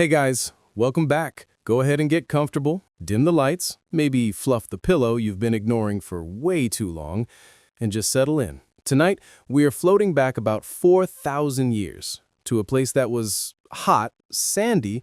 Hey guys, welcome back. Go ahead and get comfortable, dim the lights, maybe fluff the pillow you've been ignoring for way too long, and just settle in. Tonight, we are floating back about 4,000 years to a place that was hot, sandy,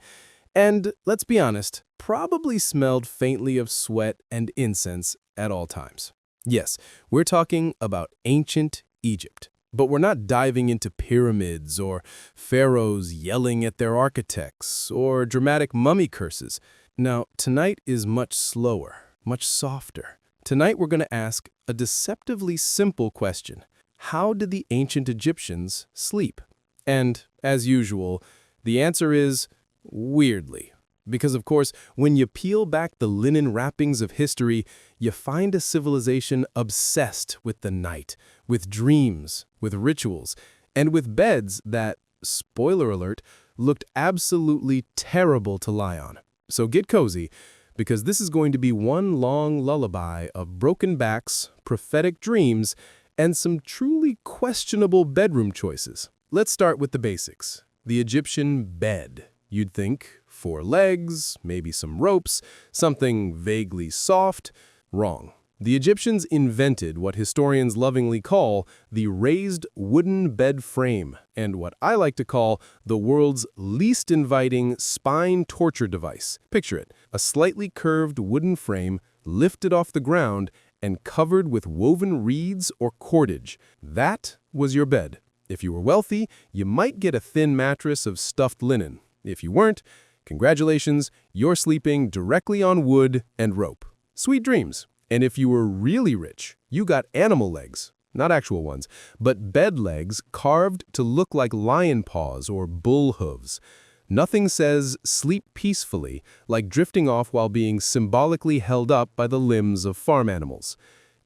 and, let's be honest, probably smelled faintly of sweat and incense at all times. Yes, we're talking about ancient Egypt. But we're not diving into pyramids or pharaohs yelling at their architects or dramatic mummy curses. Now, tonight is much slower, much softer. Tonight we're going to ask a deceptively simple question. How did the ancient Egyptians sleep? And, as usual, the answer is weirdly. Because, of course, when you peel back the linen wrappings of history, you find a civilization obsessed with the night, with dreams, with rituals, and with beds that, spoiler alert, looked absolutely terrible to lie on. So get cozy, because this is going to be one long lullaby of broken backs, prophetic dreams, and some truly questionable bedroom choices. Let's start with the basics. The Egyptian bed. You'd think 4 legs, maybe some ropes, something vaguely soft. Wrong. The Egyptians invented what historians lovingly call the raised wooden bed frame, and what I like to call the world's least inviting spine torture device. Picture it, a slightly curved wooden frame lifted off the ground and covered with woven reeds or cordage. That was your bed. If you were wealthy, you might get a thin mattress of stuffed linen. If you weren't, congratulations, you're sleeping directly on wood and rope. Sweet dreams. And if you were really rich, you got animal legs, not actual ones, but bed legs carved to look like lion paws or bull hooves. Nothing says sleep peacefully like drifting off while being symbolically held up by the limbs of farm animals.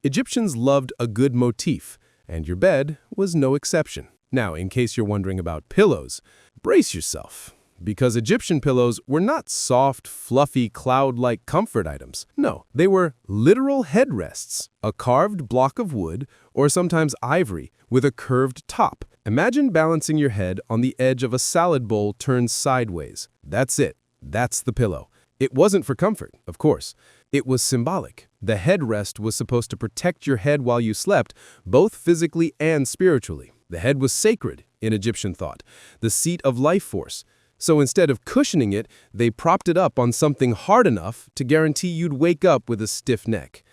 Egyptians loved a good motif, and your bed was no exception. Now, in case you're wondering about pillows, brace yourself. Because Egyptian pillows were not soft, fluffy, cloud-like comfort items. No, they were literal headrests, a carved block of wood, or sometimes ivory, with a curved top. Imagine balancing your head on the edge of a salad bowl turned sideways. That's it. That's the pillow. It wasn't for comfort, of course. It was symbolic. The headrest was supposed to protect your head while you slept, both physically and spiritually. The head was sacred in Egyptian thought, the seat of life force. So instead of cushioning it, they propped it up on something hard enough to guarantee you'd wake up with a stiff neck.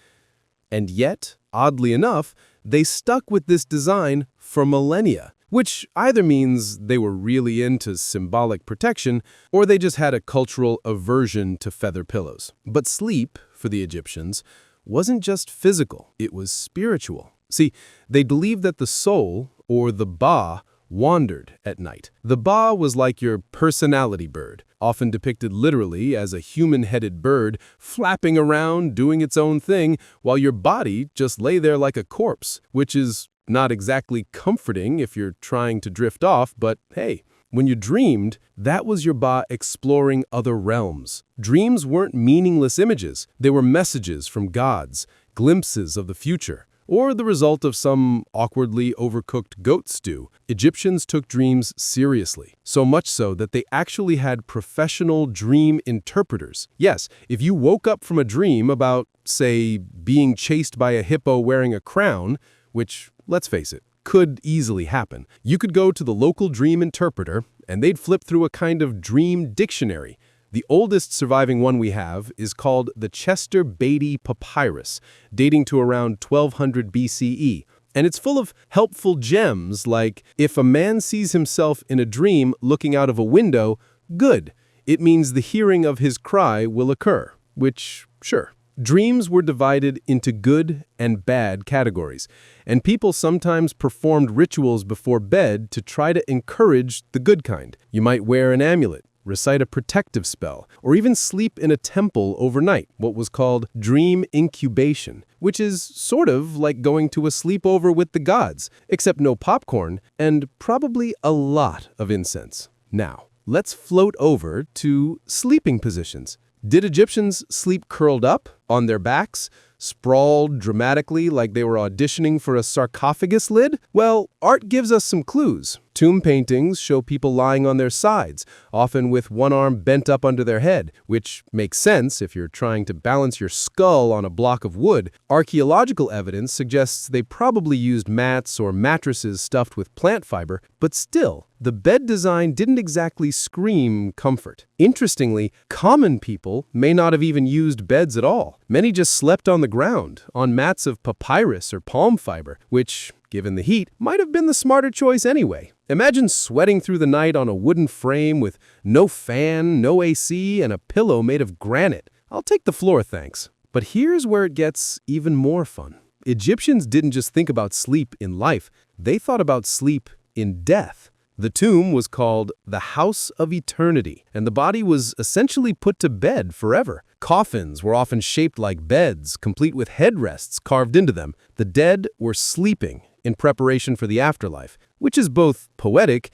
And yet, oddly enough, they stuck with this design for millennia, which either means they were really into symbolic protection or they just had a cultural aversion to feather pillows. But sleep, for the Egyptians, wasn't just physical, it was spiritual. See, they believed that the soul, or the Ba, wandered at night. The Ba was like your personality bird, often depicted literally as a human-headed bird flapping around doing its own thing while your body just lay there like a corpse, which is not exactly comforting if you're trying to drift off, but hey, when you dreamed, that was your Ba exploring other realms. Dreams weren't meaningless images, they were messages from gods, glimpses of the future, or the result of some awkwardly overcooked goat stew. Egyptians took dreams seriously, so much so that they actually had professional dream interpreters. Yes, if you woke up from a dream about, say, being chased by a hippo wearing a crown, which, let's face it, could easily happen, you could go to the local dream interpreter and they'd flip through a kind of dream dictionary. The oldest surviving one we have is called the Chester Beatty Papyrus, dating to around 1200 BCE. And it's full of helpful gems like, if a man sees himself in a dream looking out of a window, good. It means the hearing of his cry will occur, which, sure. Dreams were divided into good and bad categories, and people sometimes performed rituals before bed to try to encourage the good kind. You might wear an amulet, recite a protective spell, or even sleep in a temple overnight, what was called dream incubation, which is sort of like going to a sleepover with the gods, except no popcorn and probably a lot of incense. Now, let's float over to sleeping positions. Did Egyptians sleep curled up, on their backs, sprawled dramatically like they were auditioning for a sarcophagus lid? Well, art gives us some clues. Tomb paintings show people lying on their sides, often with one arm bent up under their head, which makes sense if you're trying to balance your skull on a block of wood. Archaeological evidence suggests they probably used mats or mattresses stuffed with plant fiber, but still, the bed design didn't exactly scream comfort. Interestingly, common people may not have even used beds at all. Many just slept on the ground, on mats of papyrus or palm fiber, which, given the heat, might have been the smarter choice anyway. Imagine sweating through the night on a wooden frame with no fan, no AC, and a pillow made of granite. I'll take the floor, thanks. But here's where it gets even more fun. Egyptians didn't just think about sleep in life, they thought about sleep in death. The tomb was called the House of Eternity, and the body was essentially put to bed forever. Coffins were often shaped like beds, complete with headrests carved into them. The dead were sleeping in preparation for the afterlife, which is both poetic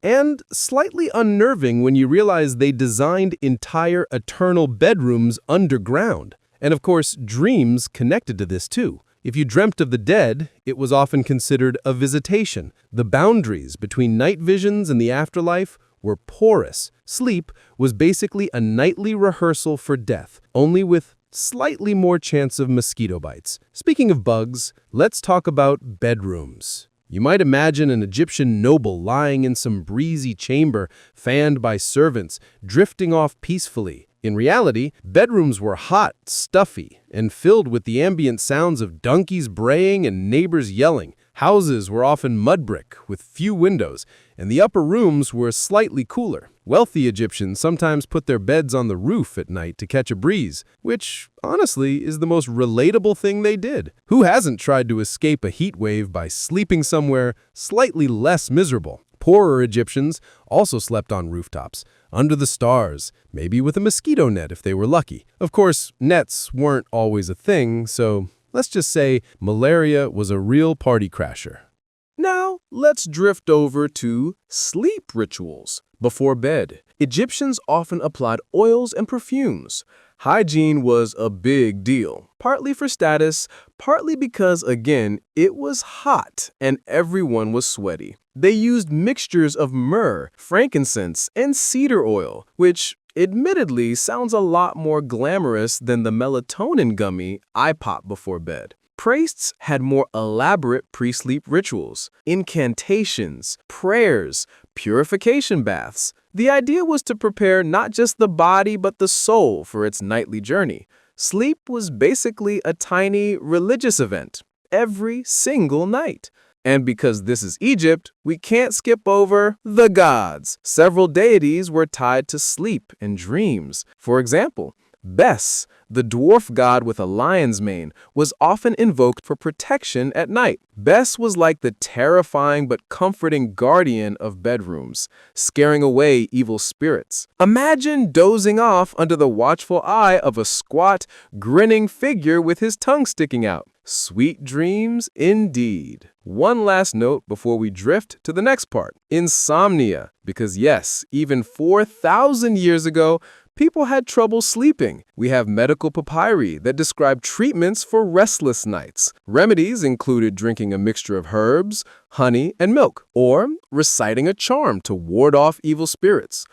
and slightly unnerving when you realize they designed entire eternal bedrooms underground. And of course, dreams connected to this too. If you dreamt of the dead, it was often considered a visitation. The boundaries between night visions and the afterlife were porous. Sleep was basically a nightly rehearsal for death, only with slightly more chance of mosquito bites. Speaking of bugs, let's talk about bedrooms. You might imagine an Egyptian noble lying in some breezy chamber, fanned by servants, drifting off peacefully. In reality, bedrooms were hot, stuffy, and filled with the ambient sounds of donkeys braying and neighbors yelling. Houses were often mud brick, with few windows, and the upper rooms were slightly cooler. Wealthy Egyptians sometimes put their beds on the roof at night to catch a breeze, which, honestly, is the most relatable thing they did. Who hasn't tried to escape a heat wave by sleeping somewhere slightly less miserable? Poorer Egyptians also slept on rooftops, under the stars, maybe with a mosquito net if they were lucky. Of course, nets weren't always a thing, so let's just say malaria was a real party crasher. Now, let's drift over to sleep rituals. Before bed, Egyptians often applied oils and perfumes. Hygiene was a big deal, partly for status, partly because, again, it was hot and everyone was sweaty. They used mixtures of myrrh, frankincense, and cedar oil, which admittedly sounds a lot more glamorous than the melatonin gummy I pop before bed. Priests had more elaborate pre-sleep rituals, incantations, prayers, purification baths. The idea was to prepare not just the body but the soul for its nightly journey. Sleep was basically a tiny religious event every single night. And because this is Egypt, we can't skip over the gods. Several deities were tied to sleep and dreams. For example, Bes, the dwarf god with a lion's mane, was often invoked for protection at night. Bes was like the terrifying but comforting guardian of bedrooms, scaring away evil spirits. Imagine dozing off under the watchful eye of a squat, grinning figure with his tongue sticking out. Sweet dreams indeed. One last note before we drift to the next part. Insomnia. Because yes, even 4,000 years ago, people had trouble sleeping. We have medical papyri that describe treatments for restless nights. Remedies included drinking a mixture of herbs, honey, and milk, or reciting a charm to ward off evil spirits.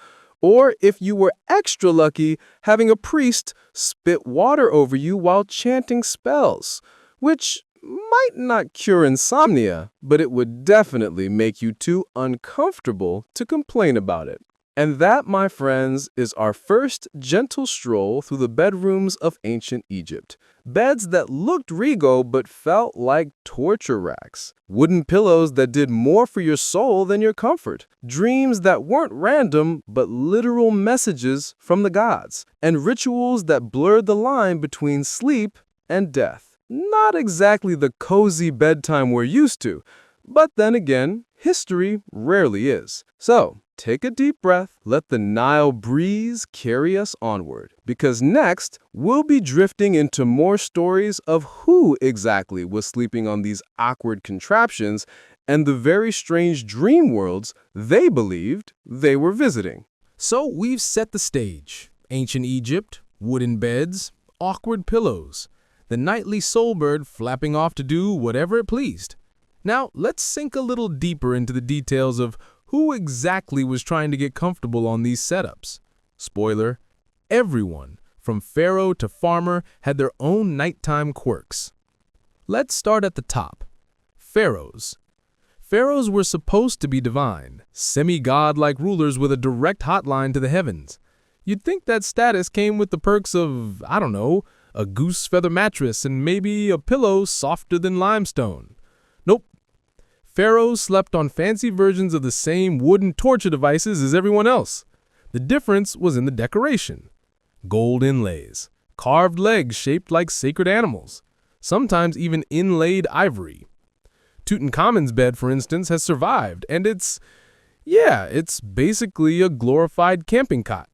Or, if you were extra lucky, having a priest spit water over you while chanting spells, which might not cure insomnia, but it would definitely make you too uncomfortable to complain about it. And that, my friends, is our first gentle stroll through the bedrooms of ancient Egypt. Beds that looked regal but felt like torture racks. Wooden pillows that did more for your soul than your comfort. Dreams that weren't random but literal messages from the gods. And rituals that blurred the line between sleep and death. Not exactly the cozy bedtime we're used to, but then again, history rarely is. So, take a deep breath, let the Nile breeze carry us onward, because next, we'll be drifting into more stories of who exactly was sleeping on these awkward contraptions and the very strange dream worlds they believed they were visiting. So we've set the stage. Ancient Egypt, wooden beds, awkward pillows, the nightly soulbird flapping off to do whatever it pleased. Now, let's sink a little deeper into the details of Who exactly was trying to get comfortable on these setups? Spoiler, everyone, from pharaoh to farmer, had their own nighttime quirks. Let's start at the top. Pharaohs. Pharaohs were supposed to be divine, semi-god-like rulers with a direct hotline to the heavens. You'd think that status came with the perks of, I don't know, a goose feather mattress and maybe a pillow softer than limestone. Nope. Pharaohs slept on fancy versions of the same wooden torture devices as everyone else. The difference was in the decoration. Gold inlays, carved legs shaped like sacred animals, sometimes even inlaid ivory. Tutankhamun's bed, for instance, has survived, and it's basically a glorified camping cot.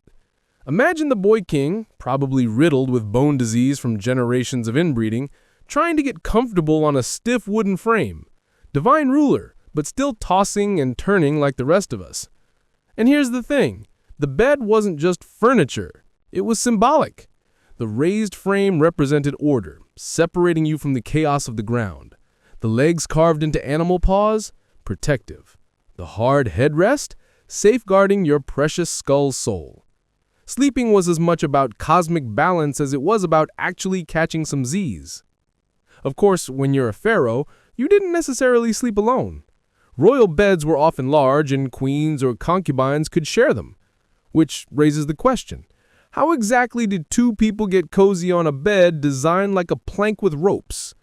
Imagine the boy king, probably riddled with bone disease from generations of inbreeding, trying to get comfortable on a stiff wooden frame. Divine ruler, but still tossing and turning like the rest of us. And here's the thing, the bed wasn't just furniture, it was symbolic. The raised frame represented order, separating you from the chaos of the ground. The legs carved into animal paws, protective. The hard headrest, safeguarding your precious skull's soul. Sleeping was as much about cosmic balance as it was about actually catching some Z's. Of course, when you're a pharaoh, you didn't necessarily sleep alone. Royal beds were often large and queens or concubines could share them. Which raises the question, how exactly did two people get cozy on a bed designed like a plank with ropes?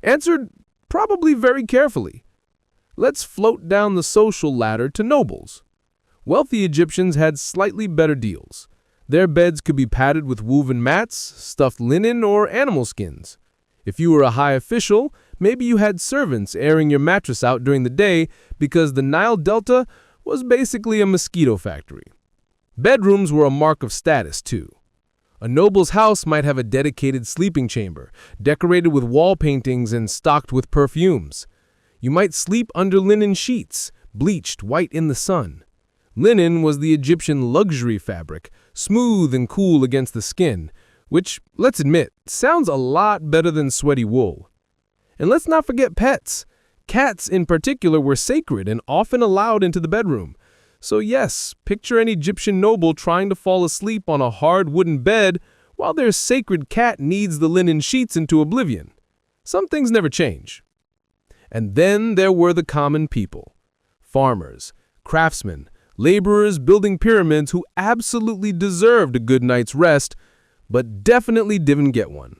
Answered probably very carefully. Let's float down the social ladder to nobles. Wealthy Egyptians had slightly better deals. Their beds could be padded with woven mats, stuffed linen, or animal skins. If you were a high official, maybe you had servants airing your mattress out during the day because the Nile Delta was basically a mosquito factory. Bedrooms were a mark of status, too. A noble's house might have a dedicated sleeping chamber, decorated with wall paintings and stocked with perfumes. You might sleep under linen sheets, bleached white in the sun. Linen was the Egyptian luxury fabric, smooth and cool against the skin, which, let's admit, sounds a lot better than sweaty wool. And let's not forget pets. Cats, in particular, were sacred and often allowed into the bedroom. So yes, picture an Egyptian noble trying to fall asleep on a hard wooden bed while their sacred cat kneads the linen sheets into oblivion. Some things never change. And then there were the common people. Farmers, craftsmen, laborers building pyramids who absolutely deserved a good night's rest, but definitely didn't get one.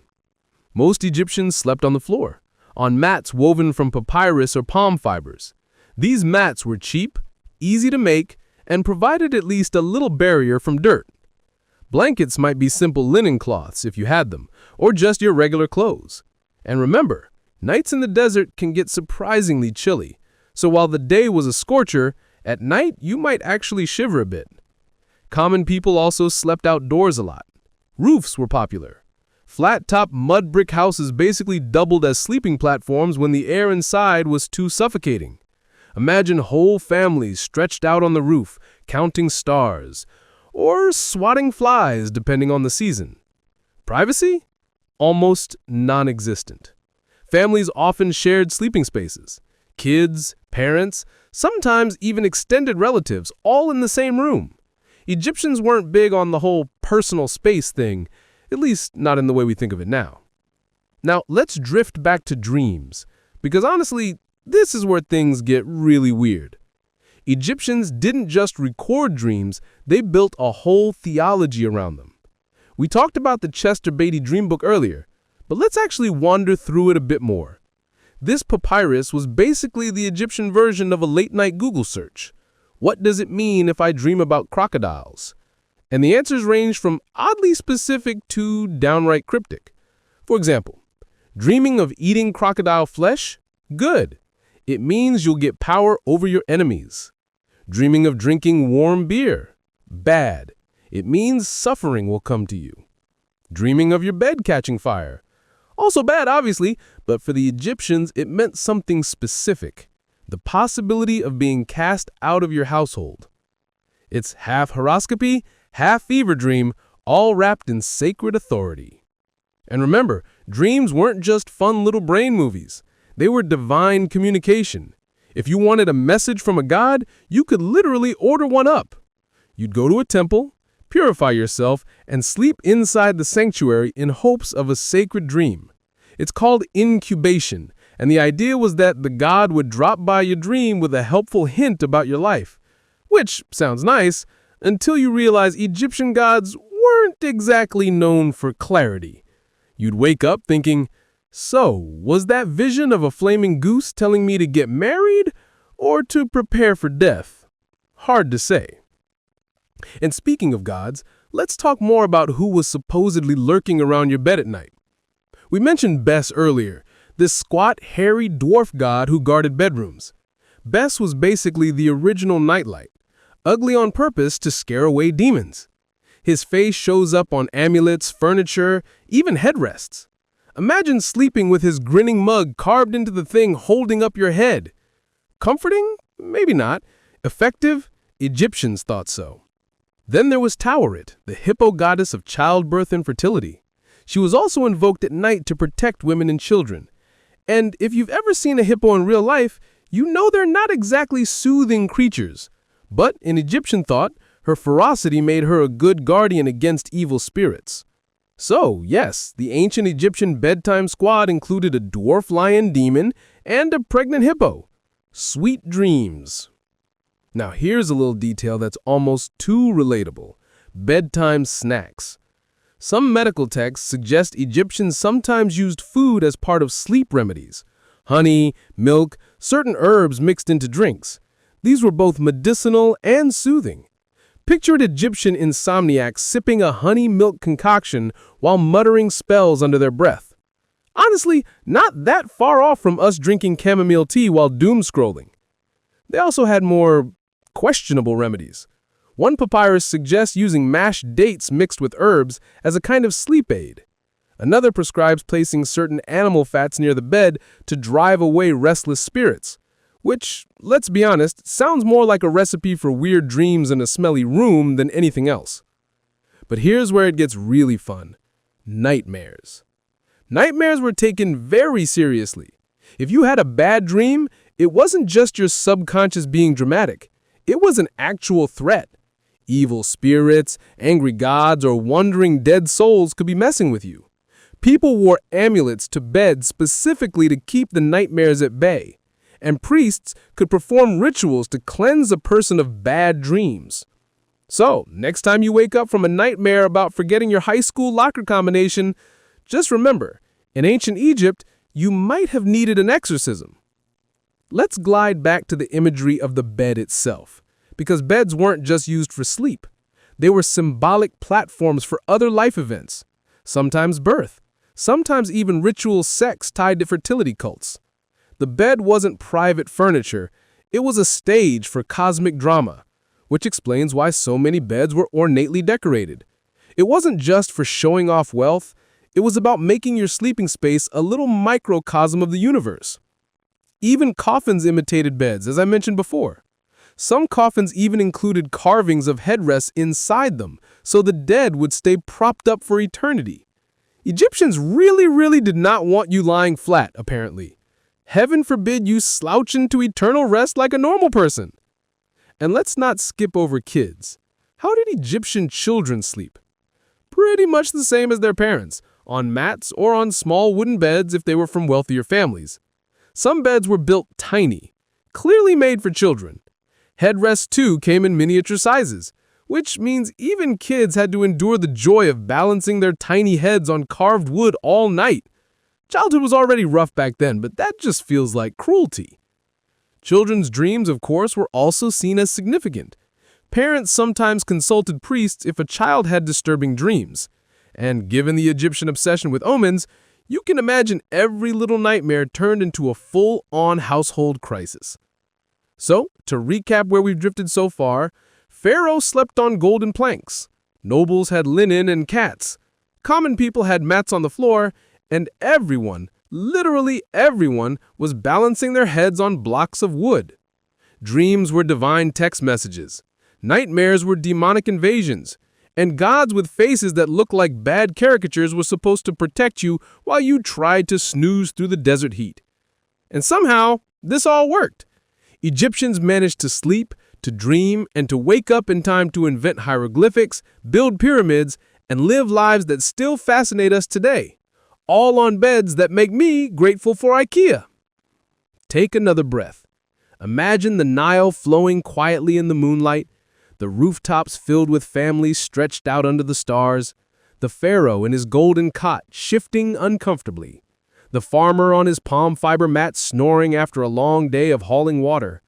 Most Egyptians slept on the floor, on mats woven from papyrus or palm fibers. These mats were cheap, easy to make, and provided at least a little barrier from dirt. Blankets might be simple linen cloths if you had them, or just your regular clothes. And remember, nights in the desert can get surprisingly chilly, so while the day was a scorcher, at night you might actually shiver a bit. Common people also slept outdoors a lot. Roofs were popular. Flat-top mud brick houses basically doubled as sleeping platforms when the air inside was too suffocating. Imagine whole families stretched out on the roof, counting stars, or swatting flies depending on the season. Privacy? Almost non-existent. Families often shared sleeping spaces. Kids, parents, sometimes even extended relatives, all in the same room. Egyptians weren't big on the whole personal space thing, at least not in the way we think of it now. Now, let's drift back to dreams, because honestly, this is where things get really weird. Egyptians didn't just record dreams, they built a whole theology around them. We talked about the Chester Beatty dream book earlier, but let's actually wander through it a bit more. This papyrus was basically the Egyptian version of a late-night Google search. What does it mean if I dream about crocodiles? And the answers range from oddly specific to downright cryptic. For example, dreaming of eating crocodile flesh? Good. It means you'll get power over your enemies. Dreaming of drinking warm beer? Bad. It means suffering will come to you. Dreaming of your bed catching fire? Also bad, obviously, but for the Egyptians, it meant something specific. The possibility of being cast out of your household. It's half horoscopy, half fever dream, all wrapped in sacred authority. And remember, dreams weren't just fun little brain movies. They were divine communication. If you wanted a message from a god, you could literally order one up. You'd go to a temple, purify yourself, and sleep inside the sanctuary in hopes of a sacred dream. It's called incubation, and the idea was that the god would drop by your dream with a helpful hint about your life. Which sounds nice, until you realize Egyptian gods weren't exactly known for clarity. You'd wake up thinking, so, was that vision of a flaming goose telling me to get married or to prepare for death? Hard to say. And speaking of gods, let's talk more about who was supposedly lurking around your bed at night. We mentioned Bes earlier, this squat, hairy dwarf god who guarded bedrooms. Bes was basically the original nightlight, ugly on purpose to scare away demons. His face shows up on amulets, furniture, even headrests. Imagine sleeping with his grinning mug carved into the thing holding up your head. Comforting? Maybe not. Effective? Egyptians thought so. Then there was Taweret, the hippo goddess of childbirth and fertility. She was also invoked at night to protect women and children. And if you've ever seen a hippo in real life, you know they're not exactly soothing creatures. But in Egyptian thought, her ferocity made her a good guardian against evil spirits. So, yes, the ancient Egyptian bedtime squad included a dwarf lion demon and a pregnant hippo. Sweet dreams. Now here's a little detail that's almost too relatable. Bedtime snacks. Some medical texts suggest Egyptians sometimes used food as part of sleep remedies. Honey, milk, certain herbs mixed into drinks. These were both medicinal and soothing. Picture an Egyptian insomniac sipping a honey milk concoction while muttering spells under their breath. Honestly, not that far off from us drinking chamomile tea while doom scrolling. They also had more questionable remedies. One papyrus suggests using mashed dates mixed with herbs as a kind of sleep aid. Another prescribes placing certain animal fats near the bed to drive away restless spirits. Which, let's be honest, sounds more like a recipe for weird dreams in a smelly room than anything else. But here's where it gets really fun. Nightmares. Nightmares were taken very seriously. If you had a bad dream, it wasn't just your subconscious being dramatic. It was an actual threat. Evil spirits, angry gods, or wandering dead souls could be messing with you. People wore amulets to bed specifically to keep the nightmares at bay. And priests could perform rituals to cleanse a person of bad dreams. So, next time you wake up from a nightmare about forgetting your high school locker combination, just remember, in ancient Egypt, you might have needed an exorcism. Let's glide back to the imagery of the bed itself, because beds weren't just used for sleep. They were symbolic platforms for other life events, sometimes birth, sometimes even ritual sex tied to fertility cults. The bed wasn't private furniture, it was a stage for cosmic drama, which explains why so many beds were ornately decorated. It wasn't just for showing off wealth, it was about making your sleeping space a little microcosm of the universe. Even coffins imitated beds, as I mentioned before. Some coffins even included carvings of headrests inside them, so the dead would stay propped up for eternity. Egyptians really did not want you lying flat, apparently. Heaven forbid you slouch into eternal rest like a normal person. And let's not skip over kids. How did Egyptian children sleep? Pretty much the same as their parents, on mats or on small wooden beds if they were from wealthier families. Some beds were built tiny, clearly made for children. Headrests too came in miniature sizes, which means even kids had to endure the joy of balancing their tiny heads on carved wood all night. Childhood was already rough back then, but that just feels like cruelty. Children's dreams, of course, were also seen as significant. Parents sometimes consulted priests if a child had disturbing dreams. And given the Egyptian obsession with omens, you can imagine every little nightmare turned into a full-on household crisis. So, to recap where we've drifted so far, Pharaoh slept on golden planks. Nobles had linen and cats. Common people had mats on the floor, and everyone, literally everyone, was balancing their heads on blocks of wood. Dreams were divine text messages. Nightmares were demonic invasions. And gods with faces that looked like bad caricatures were supposed to protect you while you tried to snooze through the desert heat. And somehow, this all worked. Egyptians managed to sleep, to dream, and to wake up in time to invent hieroglyphics, build pyramids, and live lives that still fascinate us today, all on beds that make me grateful for IKEA. Take another breath. Imagine the Nile flowing quietly in the moonlight, the rooftops filled with families stretched out under the stars, the pharaoh in his golden cot shifting uncomfortably, the farmer on his palm fiber mat snoring after a long day of hauling water,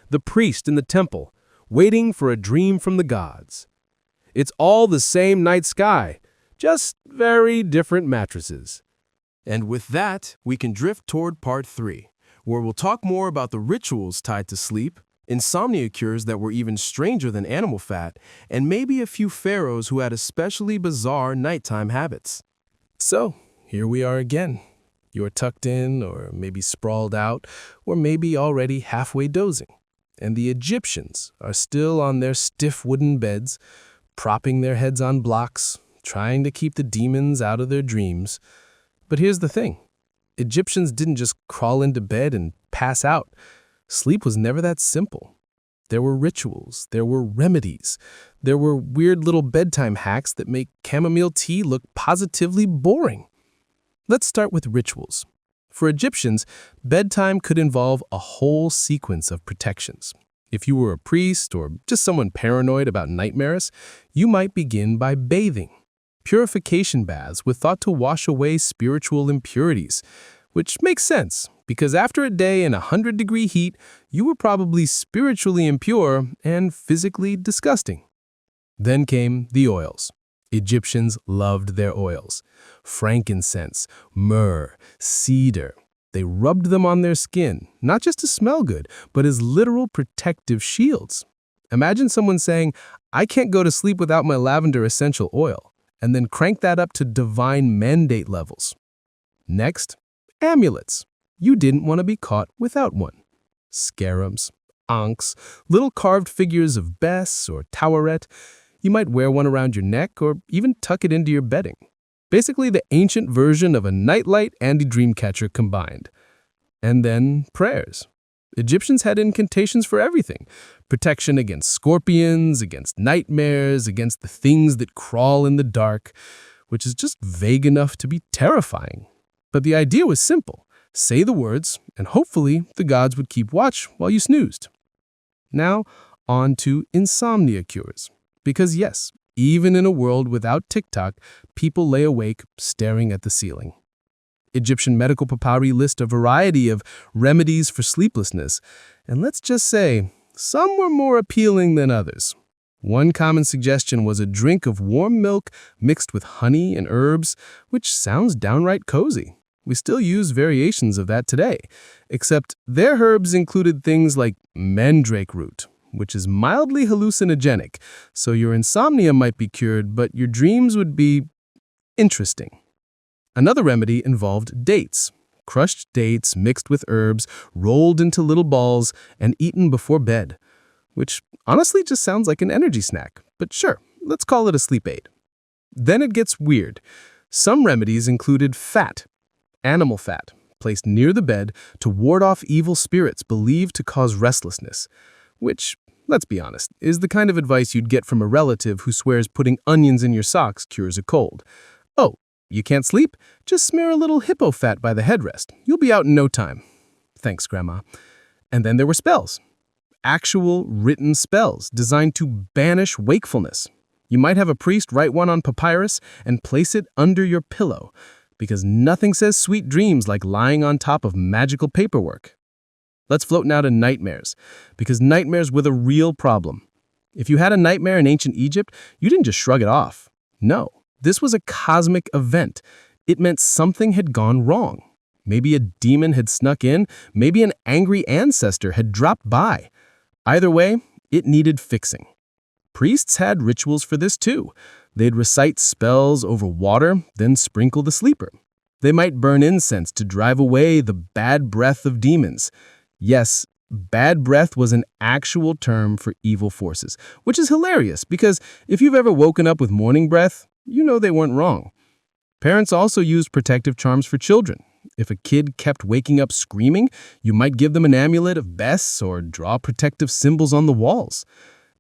the priest in the temple waiting for a dream from the gods. It's all the same night sky, just very different mattresses. And with that, we can drift toward part 3, where we'll talk more about the rituals tied to sleep, insomnia cures that were even stranger than animal fat, and maybe a few pharaohs who had especially bizarre nighttime habits. So, here we are again. You're tucked in, or maybe sprawled out, or maybe already halfway dozing. And the Egyptians are still on their stiff wooden beds, propping their heads on blocks, trying to keep the demons out of their dreams. But here's the thing. Egyptians didn't just crawl into bed and pass out. Sleep was never that simple. There were rituals, there were remedies, there were weird little bedtime hacks that make chamomile tea look positively boring. Let's start with rituals. For Egyptians, bedtime could involve a whole sequence of protections. If you were a priest or just someone paranoid about nightmares, you might begin by bathing. Purification baths were thought to wash away spiritual impurities, which makes sense because after a day in 100-degree heat, you were probably spiritually impure and physically disgusting. Then came the oils. Egyptians loved their oils. Frankincense, myrrh, cedar. They rubbed them on their skin, not just to smell good, but as literal protective shields. Imagine someone saying, "I can't go to sleep without my lavender essential oil," and then crank that up to divine mandate levels. Next, amulets. You didn't want to be caught without one. Scarabs, ankhs, little carved figures of Bes or Taweret. You might wear one around your neck or even tuck it into your bedding. Basically the ancient version of a nightlight and a dream catcher combined. And then prayers. Egyptians had incantations for everything. Protection against scorpions, against nightmares, against the things that crawl in the dark, which is just vague enough to be terrifying. But the idea was simple. Say the words, and hopefully the gods would keep watch while you snoozed. Now, on to insomnia cures. Because yes, even in a world without TikTok, people lay awake staring at the ceiling. Egyptian medical papyri list a variety of remedies for sleeplessness, and let's just say, some were more appealing than others. One common suggestion was a drink of warm milk mixed with honey and herbs, which sounds downright cozy. We still use variations of that today, except their herbs included things like mandrake root, which is mildly hallucinogenic, so your insomnia might be cured, but your dreams would be interesting. Another remedy involved dates. Crushed dates mixed with herbs, rolled into little balls, and eaten before bed, which honestly just sounds like an energy snack, but sure, let's call it a sleep aid. Then it gets weird. Some remedies included fat, animal fat, placed near the bed to ward off evil spirits believed to cause restlessness, which, let's be honest, is the kind of advice you'd get from a relative who swears putting onions in your socks cures a cold. Oh, you can't sleep? Just smear a little hippo fat by the headrest. You'll be out in no time. Thanks, Grandma. And then there were spells. Actual written spells designed to banish wakefulness. You might have a priest write one on papyrus and place it under your pillow, because nothing says sweet dreams like lying on top of magical paperwork. Let's float now to nightmares, because nightmares were the real problem. If you had a nightmare in ancient Egypt, you didn't just shrug it off. No, this was a cosmic event. It meant something had gone wrong. Maybe a demon had snuck in, maybe an angry ancestor had dropped by. Either way, it needed fixing. Priests had rituals for this too. They'd recite spells over water, then sprinkle the sleeper. They might burn incense to drive away the bad breath of demons. Yes, bad breath was an actual term for evil forces, which is hilarious because if you've ever woken up with morning breath, you know they weren't wrong. Parents also used protective charms for children. If a kid kept waking up screaming, you might give them an amulet of Bess or draw protective symbols on the walls.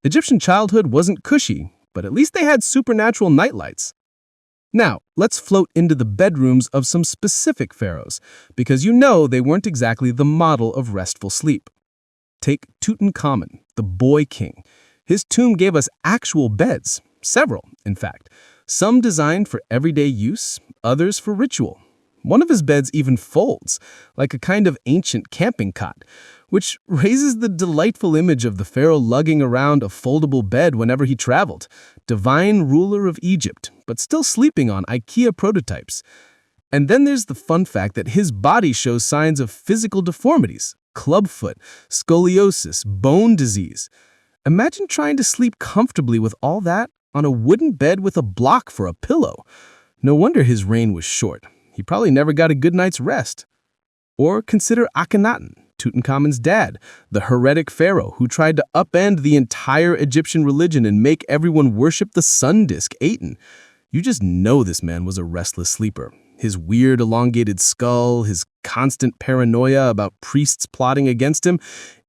Egyptian childhood wasn't cushy, but at least they had supernatural nightlights. Now, let's float into the bedrooms of some specific pharaohs, because you know they weren't exactly the model of restful sleep. Take Tutankhamun, the boy king. His tomb gave us actual beds, several, in fact. Some designed for everyday use, others for ritual. One of his beds even folds, like a kind of ancient camping cot, which raises the delightful image of the pharaoh lugging around a foldable bed whenever he traveled, divine ruler of Egypt, but still sleeping on IKEA prototypes. And then there's the fun fact that his body shows signs of physical deformities, clubfoot, scoliosis, bone disease. Imagine trying to sleep comfortably with all that on a wooden bed with a block for a pillow. No wonder his reign was short. He probably never got a good night's rest. Or consider Akhenaten, Tutankhamun's dad, the heretic pharaoh who tried to upend the entire Egyptian religion and make everyone worship the sun disk, Aten. You just know this man was a restless sleeper. His weird elongated skull, his constant paranoia about priests plotting against him.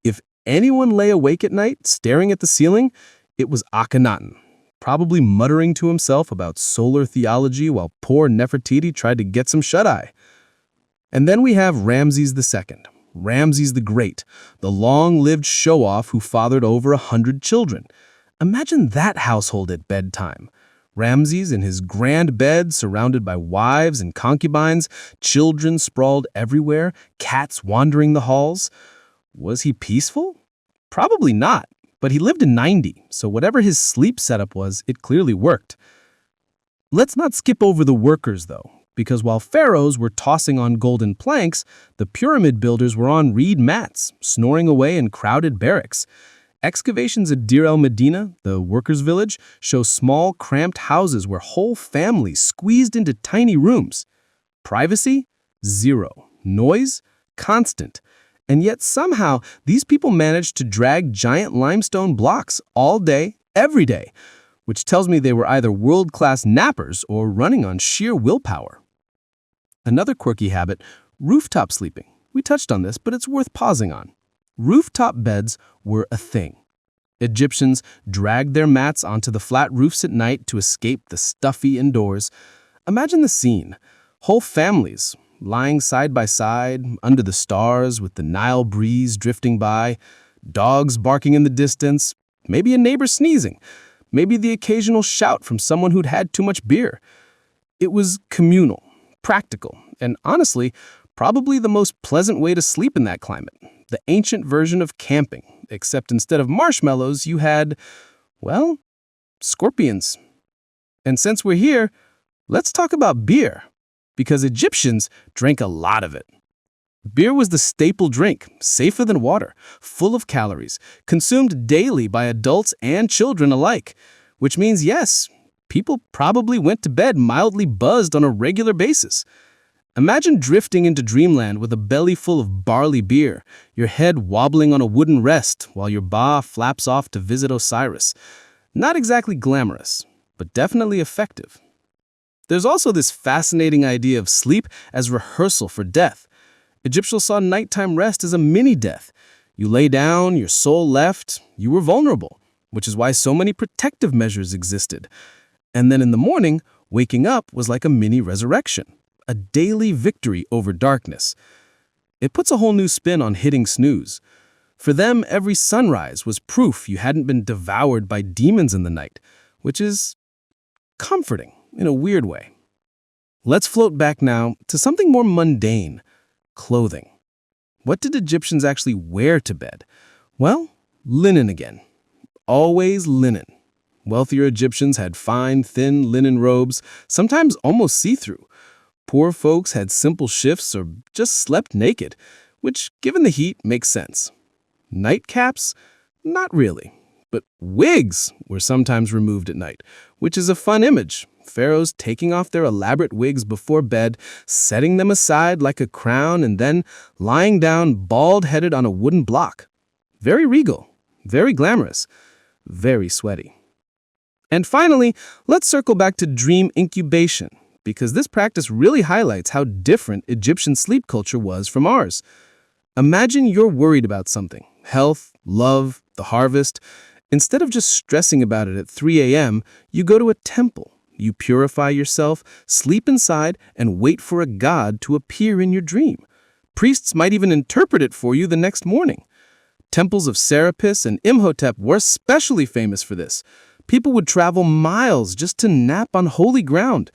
If anyone lay awake at night, staring at the ceiling, it was Akhenaten, probably muttering to himself about solar theology while poor Nefertiti tried to get some shut-eye. And then we have Ramses II, Ramses the Great, the long-lived show-off who fathered over 100 children. Imagine that household at bedtime. Ramses in his grand bed surrounded by wives and concubines, children sprawled everywhere, cats wandering the halls. Was he peaceful? Probably not. But he lived to 90, so whatever his sleep setup was, it clearly worked. Let's not skip over the workers, though, because while pharaohs were tossing on golden planks, the pyramid builders were on reed mats, snoring away in crowded barracks. Excavations at Deir el-Medina, the workers' village, show small, cramped houses where whole families squeezed into tiny rooms. Privacy? Zero. Noise? Constant. And yet somehow, these people managed to drag giant limestone blocks all day, every day, which tells me they were either world-class nappers or running on sheer willpower. Another quirky habit, rooftop sleeping. We touched on this, but it's worth pausing on. Rooftop beds were a thing. Egyptians dragged their mats onto the flat roofs at night to escape the stuffy indoors. Imagine the scene. Whole families, lying side by side, under the stars with the Nile breeze drifting by, dogs barking in the distance, maybe a neighbor sneezing, maybe the occasional shout from someone who'd had too much beer. It was communal, practical, and honestly, probably the most pleasant way to sleep in that climate. The ancient version of camping, except instead of marshmallows, you had, well, scorpions. And since we're here, let's talk about beer. Because Egyptians drank a lot of it. Beer was the staple drink, safer than water, full of calories, consumed daily by adults and children alike, which means, yes, people probably went to bed mildly buzzed on a regular basis. Imagine drifting into dreamland with a belly full of barley beer, your head wobbling on a wooden rest while your ba flaps off to visit Osiris. Not exactly glamorous, but definitely effective. There's also this fascinating idea of sleep as rehearsal for death. Egyptians saw nighttime rest as a mini-death. You lay down, your soul left, you were vulnerable, which is why so many protective measures existed. And then in the morning, waking up was like a mini-resurrection, a daily victory over darkness. It puts a whole new spin on hitting snooze. For them, every sunrise was proof you hadn't been devoured by demons in the night, which is comforting in a weird way. Let's float back now to something more mundane, clothing. What did Egyptians actually wear to bed? Well, linen again. Always linen. Wealthier Egyptians had fine, thin linen robes, sometimes almost see-through. Poor folks had simple shifts or just slept naked, which, given the heat, makes sense. Nightcaps? Not really. But wigs were sometimes removed at night, which is a fun image. Pharaohs taking off their elaborate wigs before bed, setting them aside like a crown, and then lying down bald-headed on a wooden block. Very regal, very glamorous, very sweaty. And finally, let's circle back to dream incubation, because this practice really highlights how different Egyptian sleep culture was from ours. Imagine you're worried about something, health, love, the harvest. Instead of just stressing about it at 3 a.m., you go to a temple. You purify yourself, sleep inside, and wait for a god to appear in your dream. Priests might even interpret it for you the next morning. Temples of Serapis and Imhotep were especially famous for this. People would travel miles just to nap on holy ground,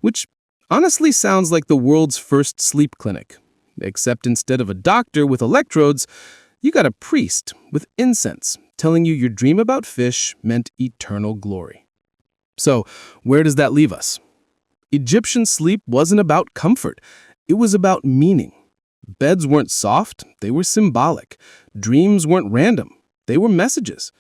which honestly sounds like the world's first sleep clinic. Except instead of a doctor with electrodes, you got a priest with incense telling you your dream about fish meant eternal glory. So, where does that leave us? Egyptian sleep wasn't about comfort. It was about meaning. Beds weren't soft, they were symbolic. Dreams weren't random, they were messages.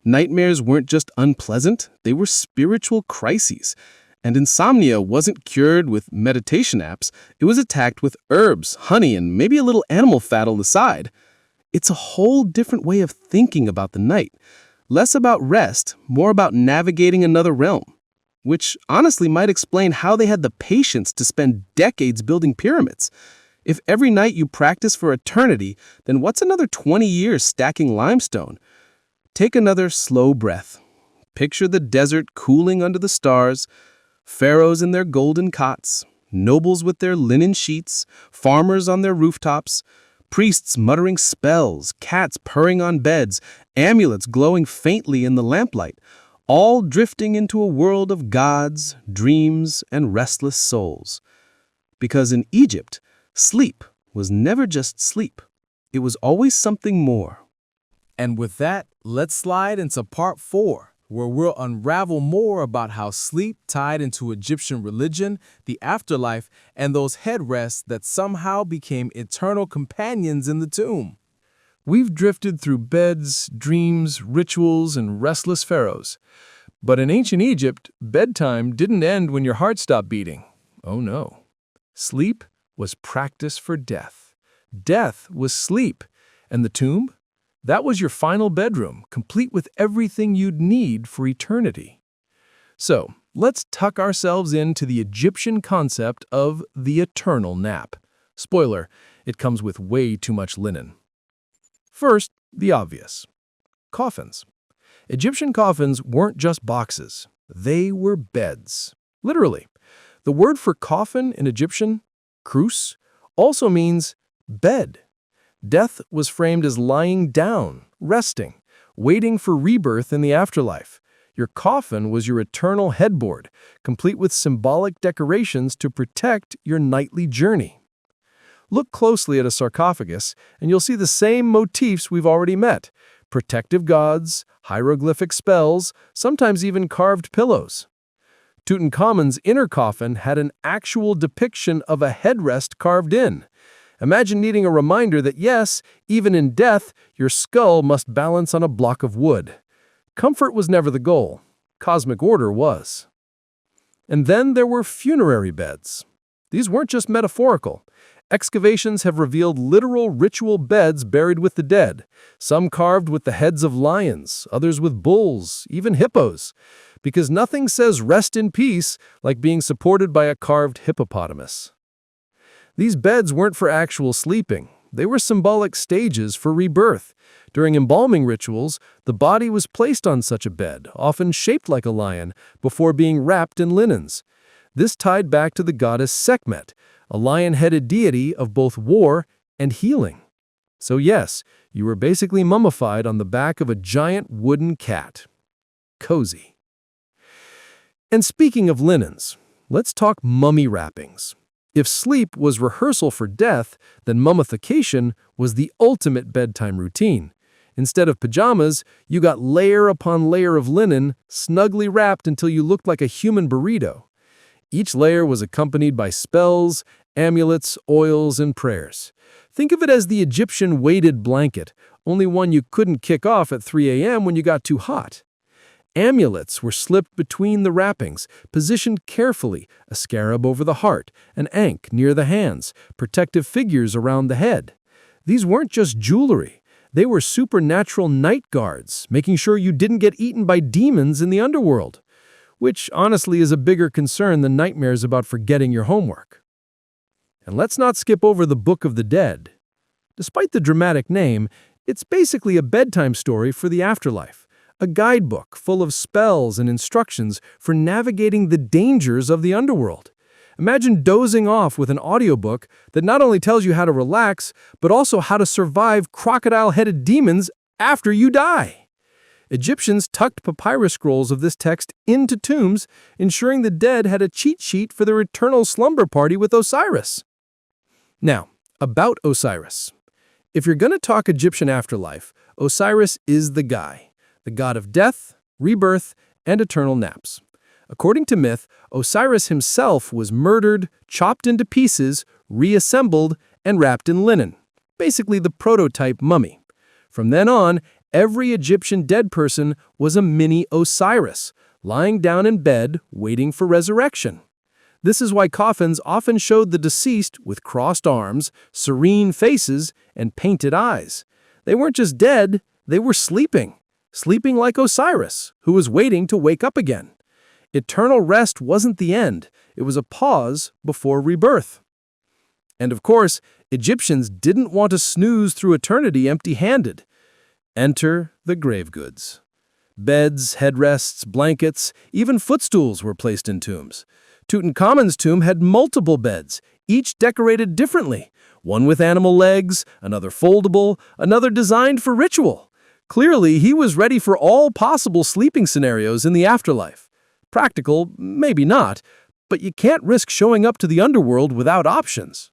Nightmares weren't just unpleasant, they were spiritual crises. And insomnia wasn't cured with meditation apps, it was attacked with herbs, honey, and maybe a little animal fat on the side. It's a whole different way of thinking about the night. Less about rest, more about navigating another realm. Which honestly might explain how they had the patience to spend decades building pyramids. If every night you practice for eternity, then what's another 20 years stacking limestone? Take another slow breath. Picture the desert cooling under the stars, pharaohs in their golden cots, nobles with their linen sheets, farmers on their rooftops, priests muttering spells, cats purring on beds, amulets glowing faintly in the lamplight, all drifting into a world of gods, dreams, and restless souls. Because in Egypt, sleep was never just sleep. It was always something more. And with that, let's slide into part 4, where we'll unravel more about how sleep tied into Egyptian religion, the afterlife, and those headrests that somehow became eternal companions in the tomb. We've drifted through beds, dreams, rituals, and restless pharaohs. But in ancient Egypt, bedtime didn't end when your heart stopped beating. Oh no. Sleep was practice for death. Death was sleep. And the tomb? That was your final bedroom, complete with everything you'd need for eternity. So, let's tuck ourselves into the Egyptian concept of the eternal nap. Spoiler, it comes with way too much linen. First, the obvious. Coffins. Egyptian coffins weren't just boxes. They were beds. Literally. The word for coffin in Egyptian, krus, also means bed. Death was framed as lying down, resting, waiting for rebirth in the afterlife. Your coffin was your eternal headboard, complete with symbolic decorations to protect your nightly journey. Look closely at a sarcophagus, and you'll see the same motifs we've already met: protective gods, hieroglyphic spells, sometimes even carved pillows. Tutankhamun's inner coffin had an actual depiction of a headrest carved in. Imagine needing a reminder that yes, even in death, your skull must balance on a block of wood. Comfort was never the goal. Cosmic order was. And then there were funerary beds. These weren't just metaphorical. Excavations have revealed literal ritual beds buried with the dead, some carved with the heads of lions, others with bulls, even hippos, because nothing says rest in peace like being supported by a carved hippopotamus. These beds weren't for actual sleeping. They were symbolic stages for rebirth. During embalming rituals, the body was placed on such a bed, often shaped like a lion, before being wrapped in linens. This tied back to the goddess Sekhmet, a lion-headed deity of both war and healing. So yes, you were basically mummified on the back of a giant wooden cat. Cozy. And speaking of linens, let's talk mummy wrappings. If sleep was rehearsal for death, then mummification was the ultimate bedtime routine. Instead of pajamas, you got layer upon layer of linen, snugly wrapped until you looked like a human burrito. Each layer was accompanied by spells, amulets, oils, and prayers. Think of it as the Egyptian weighted blanket, only one you couldn't kick off at 3 a.m. when you got too hot. Amulets were slipped between the wrappings, positioned carefully, a scarab over the heart, an ankh near the hands, protective figures around the head. These weren't just jewelry. They were supernatural night guards, making sure you didn't get eaten by demons in the underworld. which honestly is a bigger concern than nightmares about forgetting your homework. And let's not skip over the Book of the Dead. Despite the dramatic name, it's basically a bedtime story for the afterlife, a guidebook full of spells and instructions for navigating the dangers of the underworld. Imagine dozing off with an audiobook that not only tells you how to relax, but also how to survive crocodile-headed demons after you die. Egyptians tucked papyrus scrolls of this text into tombs, ensuring the dead had a cheat sheet for their eternal slumber party with Osiris. Now, about Osiris. If you're going to talk Egyptian afterlife, Osiris is the guy, the god of death, rebirth, and eternal naps. According to myth, Osiris himself was murdered, chopped into pieces, reassembled, and wrapped in linen, basically the prototype mummy. From then on, every Egyptian dead person was a mini Osiris, lying down in bed waiting for resurrection. This is why coffins often showed the deceased with crossed arms, serene faces, and painted eyes. They weren't just dead, they were sleeping like Osiris, who was waiting to wake up again. Eternal rest wasn't the end, it was a pause before rebirth. And of course, Egyptians didn't want to snooze through eternity empty-handed. Enter the grave goods. Beds, headrests, blankets, even footstools were placed in tombs. Tutankhamun's tomb had multiple beds, each decorated differently, one with animal legs, another foldable, another designed for ritual. Clearly, he was ready for all possible sleeping scenarios in the afterlife. Practical, maybe not, but you can't risk showing up to the underworld without options.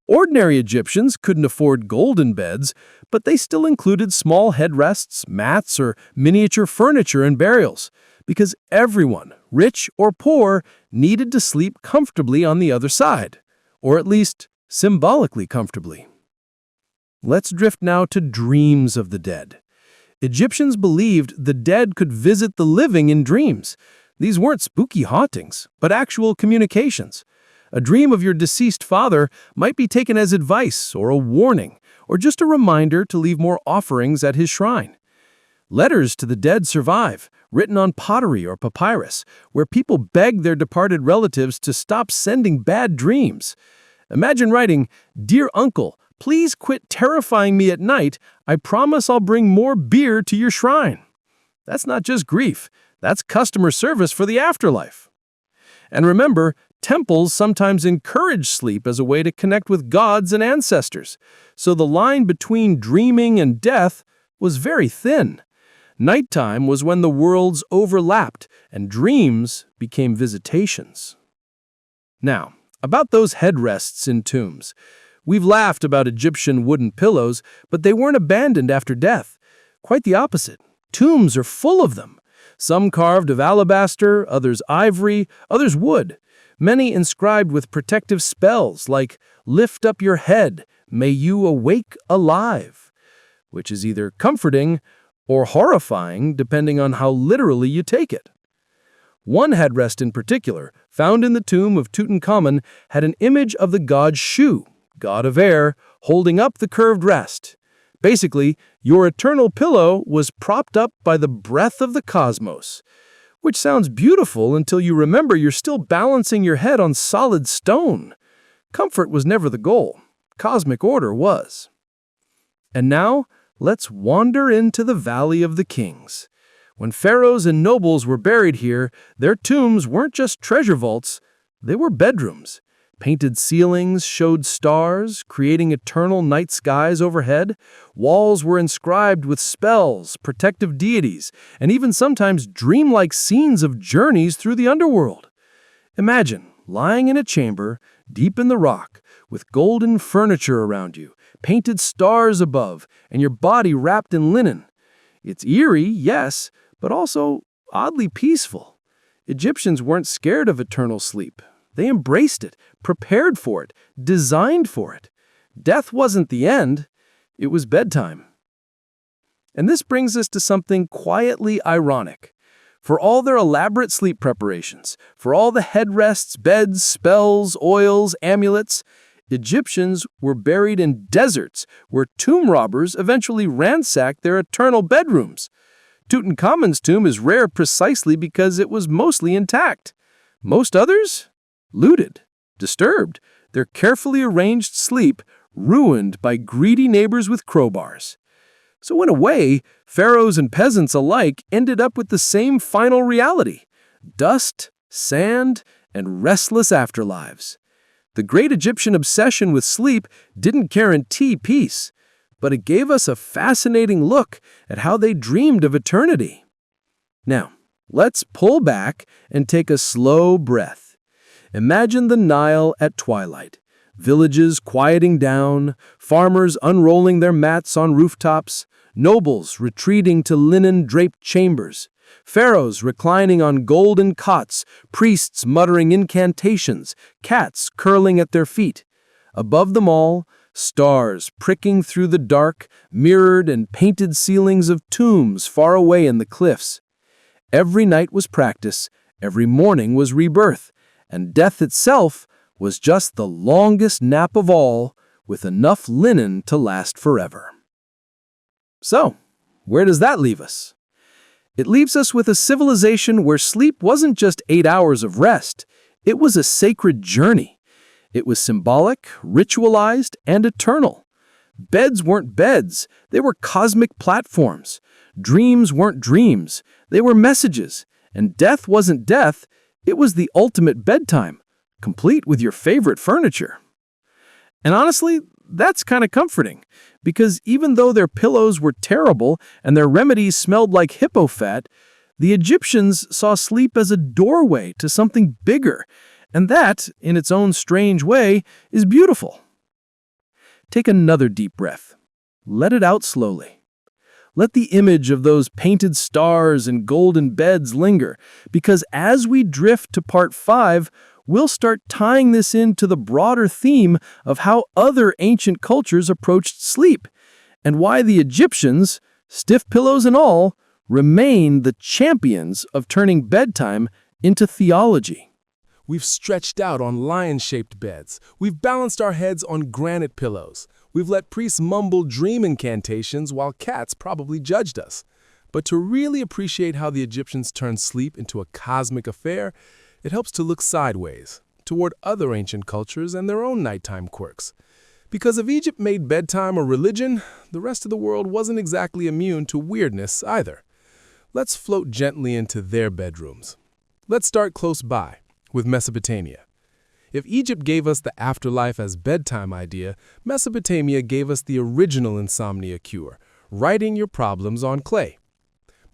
Ordinary Egyptians couldn't afford golden beds, but they still included small headrests, mats, or miniature furniture in burials, because everyone, rich or poor, needed to sleep comfortably on the other side, or at least symbolically comfortably. Let's drift now to dreams of the dead. Egyptians believed the dead could visit the living in dreams. These weren't spooky hauntings, but actual communications. A dream of your deceased father might be taken as advice or a warning, or just a reminder to leave more offerings at his shrine. Letters to the dead survive, written on pottery or papyrus, where people beg their departed relatives to stop sending bad dreams. Imagine writing, "Dear uncle, please quit terrifying me at night. I promise I'll bring more beer to your shrine." That's not just grief, that's customer service for the afterlife. And remember, temples sometimes encourage sleep as a way to connect with gods and ancestors, so the line between dreaming and death was very thin. Nighttime was when the worlds overlapped and dreams became visitations. Now, about those headrests in tombs. We've laughed about Egyptian wooden pillows, but they weren't abandoned after death. Quite the opposite. Tombs are full of them. Some carved of alabaster, others ivory, others wood. Many inscribed with protective spells like, "Lift up your head, may you awake alive," which is either comforting or horrifying depending on how literally you take it. One headrest in particular, found in the tomb of Tutankhamun, had an image of the god Shu, god of air, holding up the curved rest. Basically, your eternal pillow was propped up by the breath of the cosmos, which sounds beautiful until you remember you're still balancing your head on solid stone. Comfort was never the goal. Cosmic order was. And now, let's wander into the Valley of the Kings. When pharaohs and nobles were buried here, their tombs weren't just treasure vaults, they were bedrooms. Painted ceilings showed stars, creating eternal night skies overhead. Walls were inscribed with spells, protective deities, and even sometimes dreamlike scenes of journeys through the underworld. Imagine lying in a chamber, deep in the rock, with golden furniture around you, painted stars above, and your body wrapped in linen. It's eerie, yes, but also oddly peaceful. Egyptians weren't scared of eternal sleep. They embraced it, prepared for it, designed for it. Death wasn't the end, it was bedtime. And this brings us to something quietly ironic. For all their elaborate sleep preparations, for all the headrests, beds, spells, oils, amulets, Egyptians were buried in deserts where tomb robbers eventually ransacked their eternal bedrooms. Tutankhamun's tomb is rare precisely because it was mostly intact. Most others? Looted, disturbed, their carefully arranged sleep ruined by greedy neighbors with crowbars. So in a way, pharaohs and peasants alike ended up with the same final reality: dust, sand, and restless afterlives. The great Egyptian obsession with sleep didn't guarantee peace, but it gave us a fascinating look at how they dreamed of eternity. Now, let's pull back and take a slow breath. Imagine the Nile at twilight, villages quieting down, farmers unrolling their mats on rooftops, nobles retreating to linen-draped chambers, pharaohs reclining on golden cots, priests muttering incantations, cats curling at their feet. Above them all, stars pricking through the dark, mirrored and painted ceilings of tombs far away in the cliffs. Every night was practice, every morning was rebirth, and death itself was just the longest nap of all, with enough linen to last forever. So, where does that leave us? It leaves us with a civilization where sleep wasn't just 8 hours of rest, it was a sacred journey. It was symbolic, ritualized, and eternal. Beds weren't beds, they were cosmic platforms. Dreams weren't dreams, they were messages. And death wasn't death, it was the ultimate bedtime, complete with your favorite furniture. And honestly, that's kind of comforting, because even though their pillows were terrible and their remedies smelled like hippo fat, the Egyptians saw sleep as a doorway to something bigger, and that, in its own strange way, is beautiful. Take another deep breath. Let it out slowly. Let the image of those painted stars and golden beds linger, because as we drift to part 5, we'll start tying this into the broader theme of how other ancient cultures approached sleep, and why the Egyptians, stiff pillows and all, remain the champions of turning bedtime into theology. We've stretched out on lion-shaped beds. We've balanced our heads on granite pillows. We've let priests mumble dream incantations while cats probably judged us. But to really appreciate how the Egyptians turned sleep into a cosmic affair, it helps to look sideways, toward other ancient cultures and their own nighttime quirks. Because if Egypt made bedtime a religion, the rest of the world wasn't exactly immune to weirdness either. Let's float gently into their bedrooms. Let's start close by, with Mesopotamia. If Egypt gave us the afterlife as bedtime idea, Mesopotamia gave us the original insomnia cure, writing your problems on clay.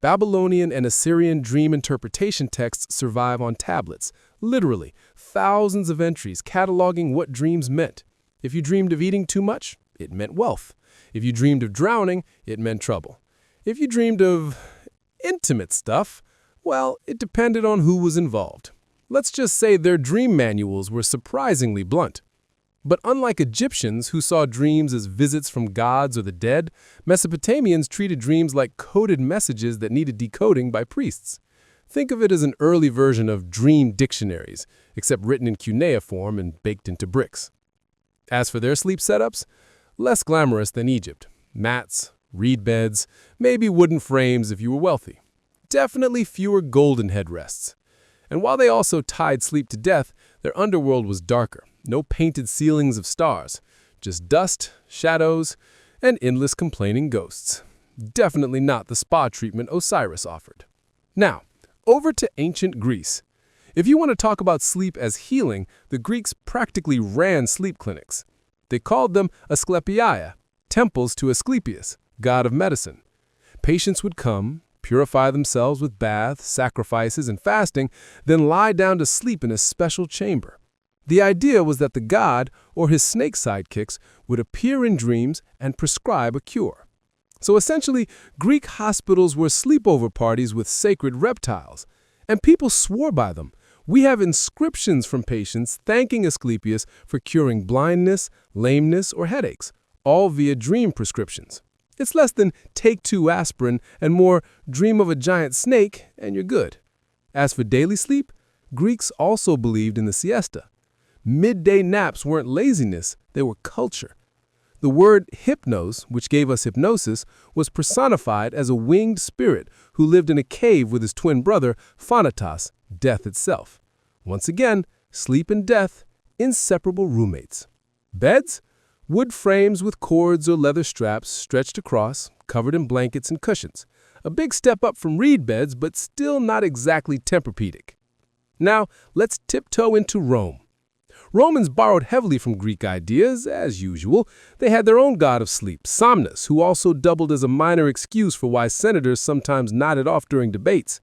Babylonian and Assyrian dream interpretation texts survive on tablets, literally thousands of entries cataloging what dreams meant. If you dreamed of eating too much, it meant wealth. If you dreamed of drowning, it meant trouble. If you dreamed of intimate stuff, well, it depended on who was involved. Let's just say their dream manuals were surprisingly blunt. But unlike Egyptians who saw dreams as visits from gods or the dead, Mesopotamians treated dreams like coded messages that needed decoding by priests. Think of it as an early version of dream dictionaries, except written in cuneiform and baked into bricks. As for their sleep setups, less glamorous than Egypt. Mats, reed beds, maybe wooden frames if you were wealthy. Definitely fewer golden headrests. And while they also tied sleep to death, their underworld was darker. No painted ceilings of stars, just dust, shadows, and endless complaining ghosts. Definitely not the spa treatment Osiris offered. Now, over to ancient Greece. If you want to talk about sleep as healing, the Greeks practically ran sleep clinics. They called them Asclepiae, temples to Asclepius, god of medicine. Patients would come, purify themselves with baths, sacrifices, and fasting, then lie down to sleep in a special chamber. The idea was that the god, or his snake sidekicks, would appear in dreams and prescribe a cure. So essentially, Greek hospitals were sleepover parties with sacred reptiles, and people swore by them. We have inscriptions from patients thanking Asclepius for curing blindness, lameness, or headaches, all via dream prescriptions. It's less than take 2 aspirin and more dream of a giant snake and you're good. As for daily sleep, Greeks also believed in the siesta. Midday naps weren't laziness, they were culture. The word hypnos, which gave us hypnosis, was personified as a winged spirit who lived in a cave with his twin brother, Thanatos, death itself. Once again, sleep and death, inseparable roommates. Beds? Wood frames with cords or leather straps stretched across, covered in blankets and cushions. A big step up from reed beds, but still not exactly Tempur-Pedic. Now, let's tiptoe into Rome. Romans borrowed heavily from Greek ideas, as usual. They had their own god of sleep, Somnus, who also doubled as a minor excuse for why senators sometimes nodded off during debates.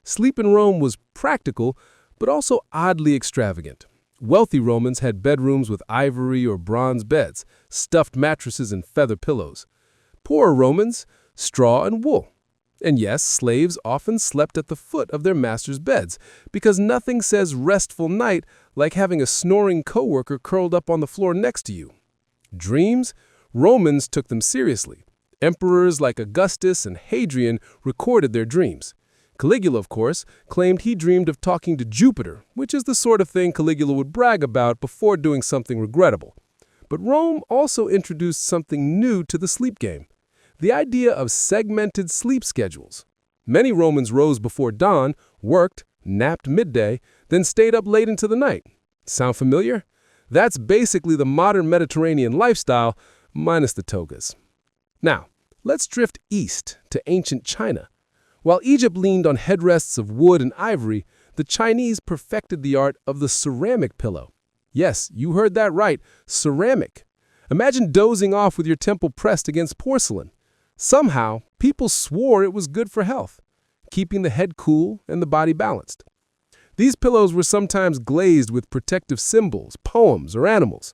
Sleep in Rome was practical, but also oddly extravagant. Wealthy Romans had bedrooms with ivory or bronze beds, stuffed mattresses and feather pillows. Poorer Romans, straw and wool. And yes, slaves often slept at the foot of their masters' beds, because nothing says restful night like having a snoring coworker curled up on the floor next to you. Dreams? Romans took them seriously. Emperors like Augustus and Hadrian recorded their dreams. Caligula, of course, claimed he dreamed of talking to Jupiter, which is the sort of thing Caligula would brag about before doing something regrettable. But Rome also introduced something new to the sleep game: the idea of segmented sleep schedules. Many Romans rose before dawn, worked, napped midday, then stayed up late into the night. Sound familiar? That's basically the modern Mediterranean lifestyle, minus the togas. Now, let's drift east to ancient China. While Egypt leaned on headrests of wood and ivory, the Chinese perfected the art of the ceramic pillow. Yes, you heard that right, ceramic. Imagine dozing off with your temple pressed against porcelain. Somehow, people swore it was good for health, keeping the head cool and the body balanced. These pillows were sometimes glazed with protective symbols, poems, or animals.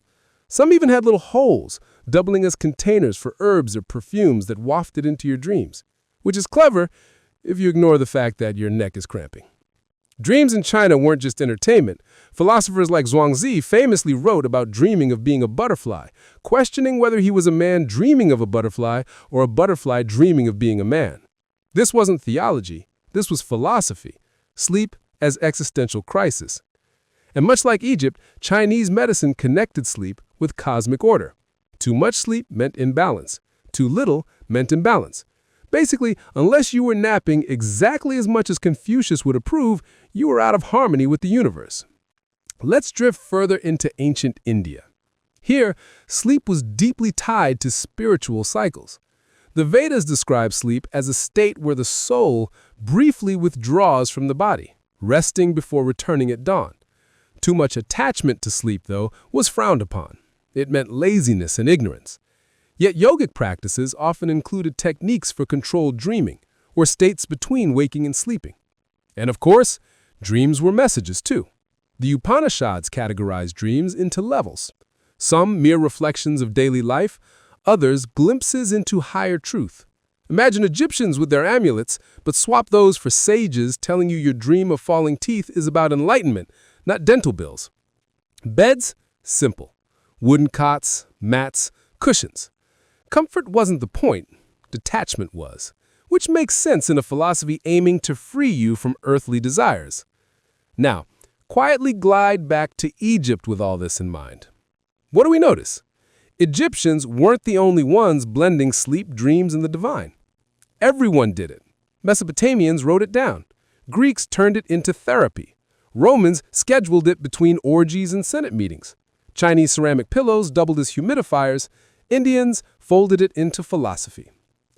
Some even had little holes, doubling as containers for herbs or perfumes that wafted into your dreams, which is clever if you ignore the fact that your neck is cramping. Dreams in China weren't just entertainment. Philosophers like Zhuangzi famously wrote about dreaming of being a butterfly, questioning whether he was a man dreaming of a butterfly or a butterfly dreaming of being a man. This wasn't theology. This was philosophy. Sleep as existential crisis. And much like Egypt, Chinese medicine connected sleep with cosmic order. Too much sleep meant imbalance. Too little meant imbalance. Basically, unless you were napping exactly as much as Confucius would approve, you were out of harmony with the universe. Let's drift further into ancient India. Here, sleep was deeply tied to spiritual cycles. The Vedas describe sleep as a state where the soul briefly withdraws from the body, resting before returning at dawn. Too much attachment to sleep, though, was frowned upon. It meant laziness and ignorance. Yet yogic practices often included techniques for controlled dreaming, or states between waking and sleeping. And of course, dreams were messages too. The Upanishads categorized dreams into levels. Some mere reflections of daily life, others glimpses into higher truth. Imagine Egyptians with their amulets, but swap those for sages telling you your dream of falling teeth is about enlightenment, not dental bills. Beds? Simple. Wooden cots, mats, cushions. Comfort wasn't the point, detachment was, which makes sense in a philosophy aiming to free you from earthly desires. Now, quietly glide back to Egypt with all this in mind. What do we notice? Egyptians weren't the only ones blending sleep, dreams, and the divine. Everyone did it. Mesopotamians wrote it down. Greeks turned it into therapy. Romans scheduled it between orgies and Senate meetings. Chinese ceramic pillows doubled as humidifiers. Indians folded it into philosophy.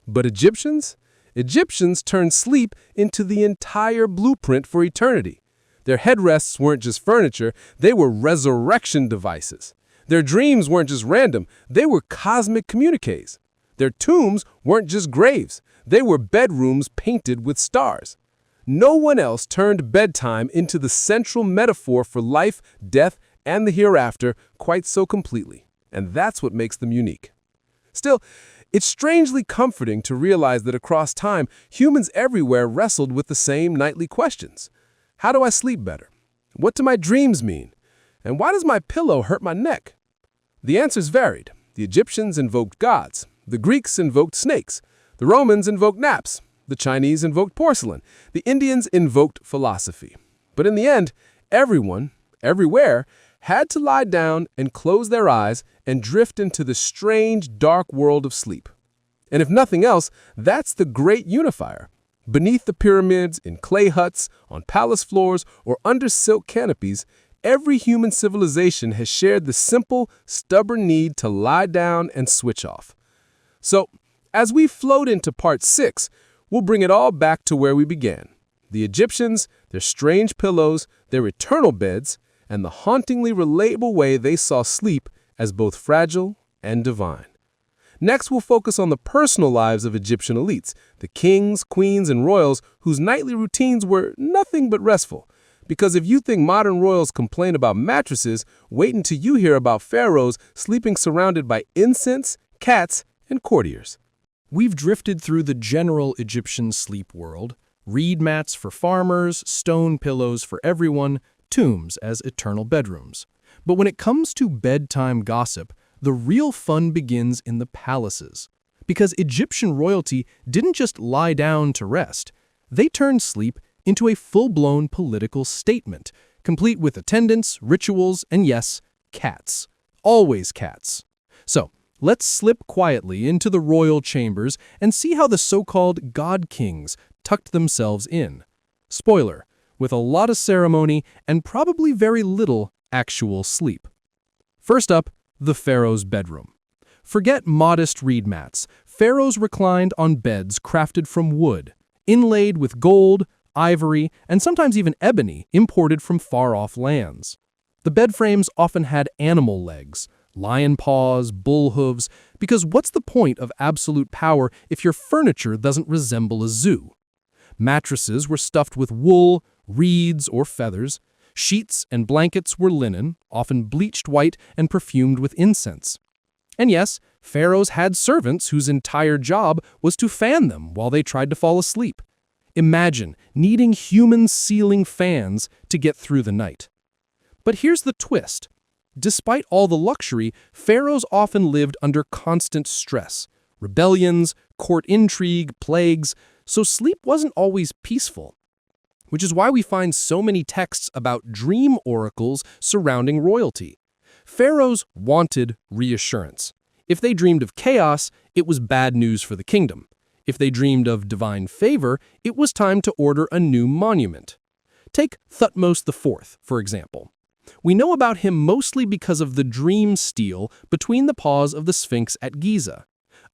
But Egyptians? Egyptians turned sleep into the entire blueprint for eternity. Their headrests weren't just furniture, they were resurrection devices. Their dreams weren't just random, they were cosmic communiques. Their tombs weren't just graves, they were bedrooms painted with stars. No one else turned bedtime into the central metaphor for life, death, and the hereafter quite so completely. And that's what makes them unique. Still, it's strangely comforting to realize that across time, humans everywhere wrestled with the same nightly questions. How do I sleep better? What do my dreams mean? And why does my pillow hurt my neck? The answers varied. The Egyptians invoked gods. The Greeks invoked snakes. The Romans invoked naps. The Chinese invoked porcelain. The Indians invoked philosophy. But in the end, everyone, everywhere, had to lie down and close their eyes and drift into the strange, dark world of sleep. And if nothing else, that's the great unifier. Beneath the pyramids, in clay huts, on palace floors, or under silk canopies, every human civilization has shared the simple, stubborn need to lie down and switch off. So, as we float into part 6, we'll bring it all back to where we began. The Egyptians, their strange pillows, their eternal beds, and the hauntingly relatable way they saw sleep as both fragile and divine. Next, we'll focus on the personal lives of Egyptian elites, the kings, queens, and royals whose nightly routines were nothing but restful. Because if you think modern royals complain about mattresses, wait until you hear about pharaohs sleeping surrounded by incense, cats, and courtiers. We've drifted through the general Egyptian sleep world, reed mats for farmers, stone pillows for everyone, tombs as eternal bedrooms. But when it comes to bedtime gossip, the real fun begins in the palaces. Because Egyptian royalty didn't just lie down to rest. They turned sleep into a full-blown political statement, complete with attendants, rituals, and yes, cats. Always cats. So, let's slip quietly into the royal chambers and see how the so-called god kings tucked themselves in. Spoiler, with a lot of ceremony and probably very little actual sleep. First up, the pharaoh's bedroom. Forget modest reed mats. Pharaohs reclined on beds crafted from wood, inlaid with gold, ivory, and sometimes even ebony imported from far-off lands. The bed frames often had animal legs, lion paws, bull hooves, because what's the point of absolute power if your furniture doesn't resemble a zoo? Mattresses were stuffed with wool, reeds, or feathers. Sheets and blankets were linen, often bleached white and perfumed with incense. And yes, pharaohs had servants whose entire job was to fan them while they tried to fall asleep. Imagine needing human ceiling fans to get through the night. But here's the twist. Despite all the luxury, pharaohs often lived under constant stress. Rebellions, court intrigue, plagues, so sleep wasn't always peaceful. Which is why we find so many texts about dream oracles surrounding royalty. Pharaohs wanted reassurance. If they dreamed of chaos, it was bad news for the kingdom. If they dreamed of divine favor, it was time to order a new monument. Take Thutmose IV, for example. We know about him mostly because of the dream stele between the paws of the Sphinx at Giza.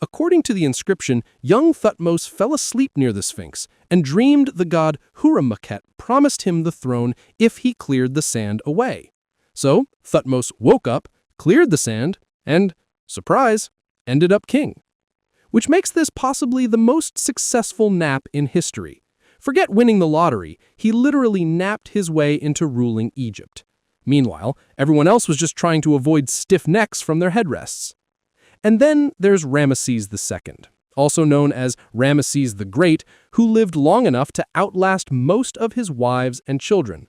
According to the inscription, young Thutmose fell asleep near the Sphinx and dreamed the god Huramukhet promised him the throne if he cleared the sand away. So Thutmose woke up, cleared the sand, and, surprise, ended up king. Which makes this possibly the most successful nap in history. Forget winning the lottery, he literally napped his way into ruling Egypt. Meanwhile, everyone else was just trying to avoid stiff necks from their headrests. And then there's Ramesses II, also known as Ramesses the Great, who lived long enough to outlast most of his wives and children.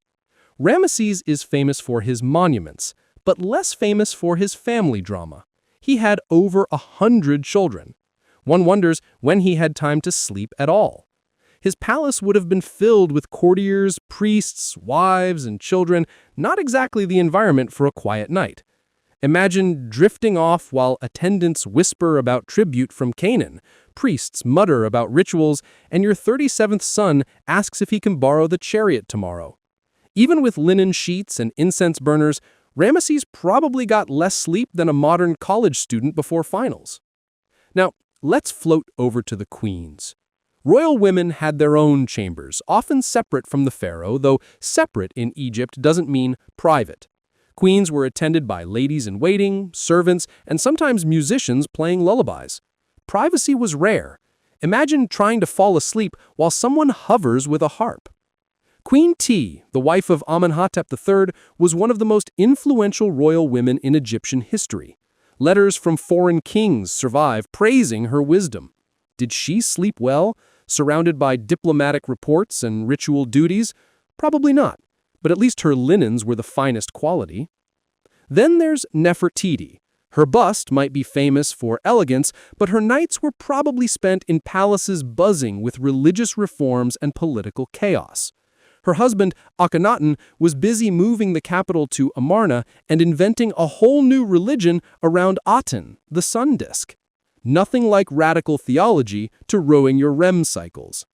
Ramesses is famous for his monuments, but less famous for his family drama. He had over 100 children. One wonders when he had time to sleep at all. His palace would have been filled with courtiers, priests, wives, and children, not exactly the environment for a quiet night. Imagine drifting off while attendants whisper about tribute from Canaan, priests mutter about rituals, and your 37th son asks if he can borrow the chariot tomorrow. Even with linen sheets and incense burners, Ramesses probably got less sleep than a modern college student before finals. Now, let's float over to the queens. Royal women had their own chambers, often separate from the pharaoh, though separate in Egypt doesn't mean private. Queens were attended by ladies-in-waiting, servants, and sometimes musicians playing lullabies. Privacy was rare. Imagine trying to fall asleep while someone hovers with a harp. Queen T, the wife of Amenhotep III, was one of the most influential royal women in Egyptian history. Letters from foreign kings survive praising her wisdom. Did she sleep well, surrounded by diplomatic reports and ritual duties? Probably not, but at least her linens were the finest quality. Then there's Nefertiti. Her bust might be famous for elegance, but her nights were probably spent in palaces buzzing with religious reforms and political chaos. Her husband, Akhenaten, was busy moving the capital to Amarna and inventing a whole new religion around Aten, the sun disk. Nothing like radical theology to ruin your REM cycles.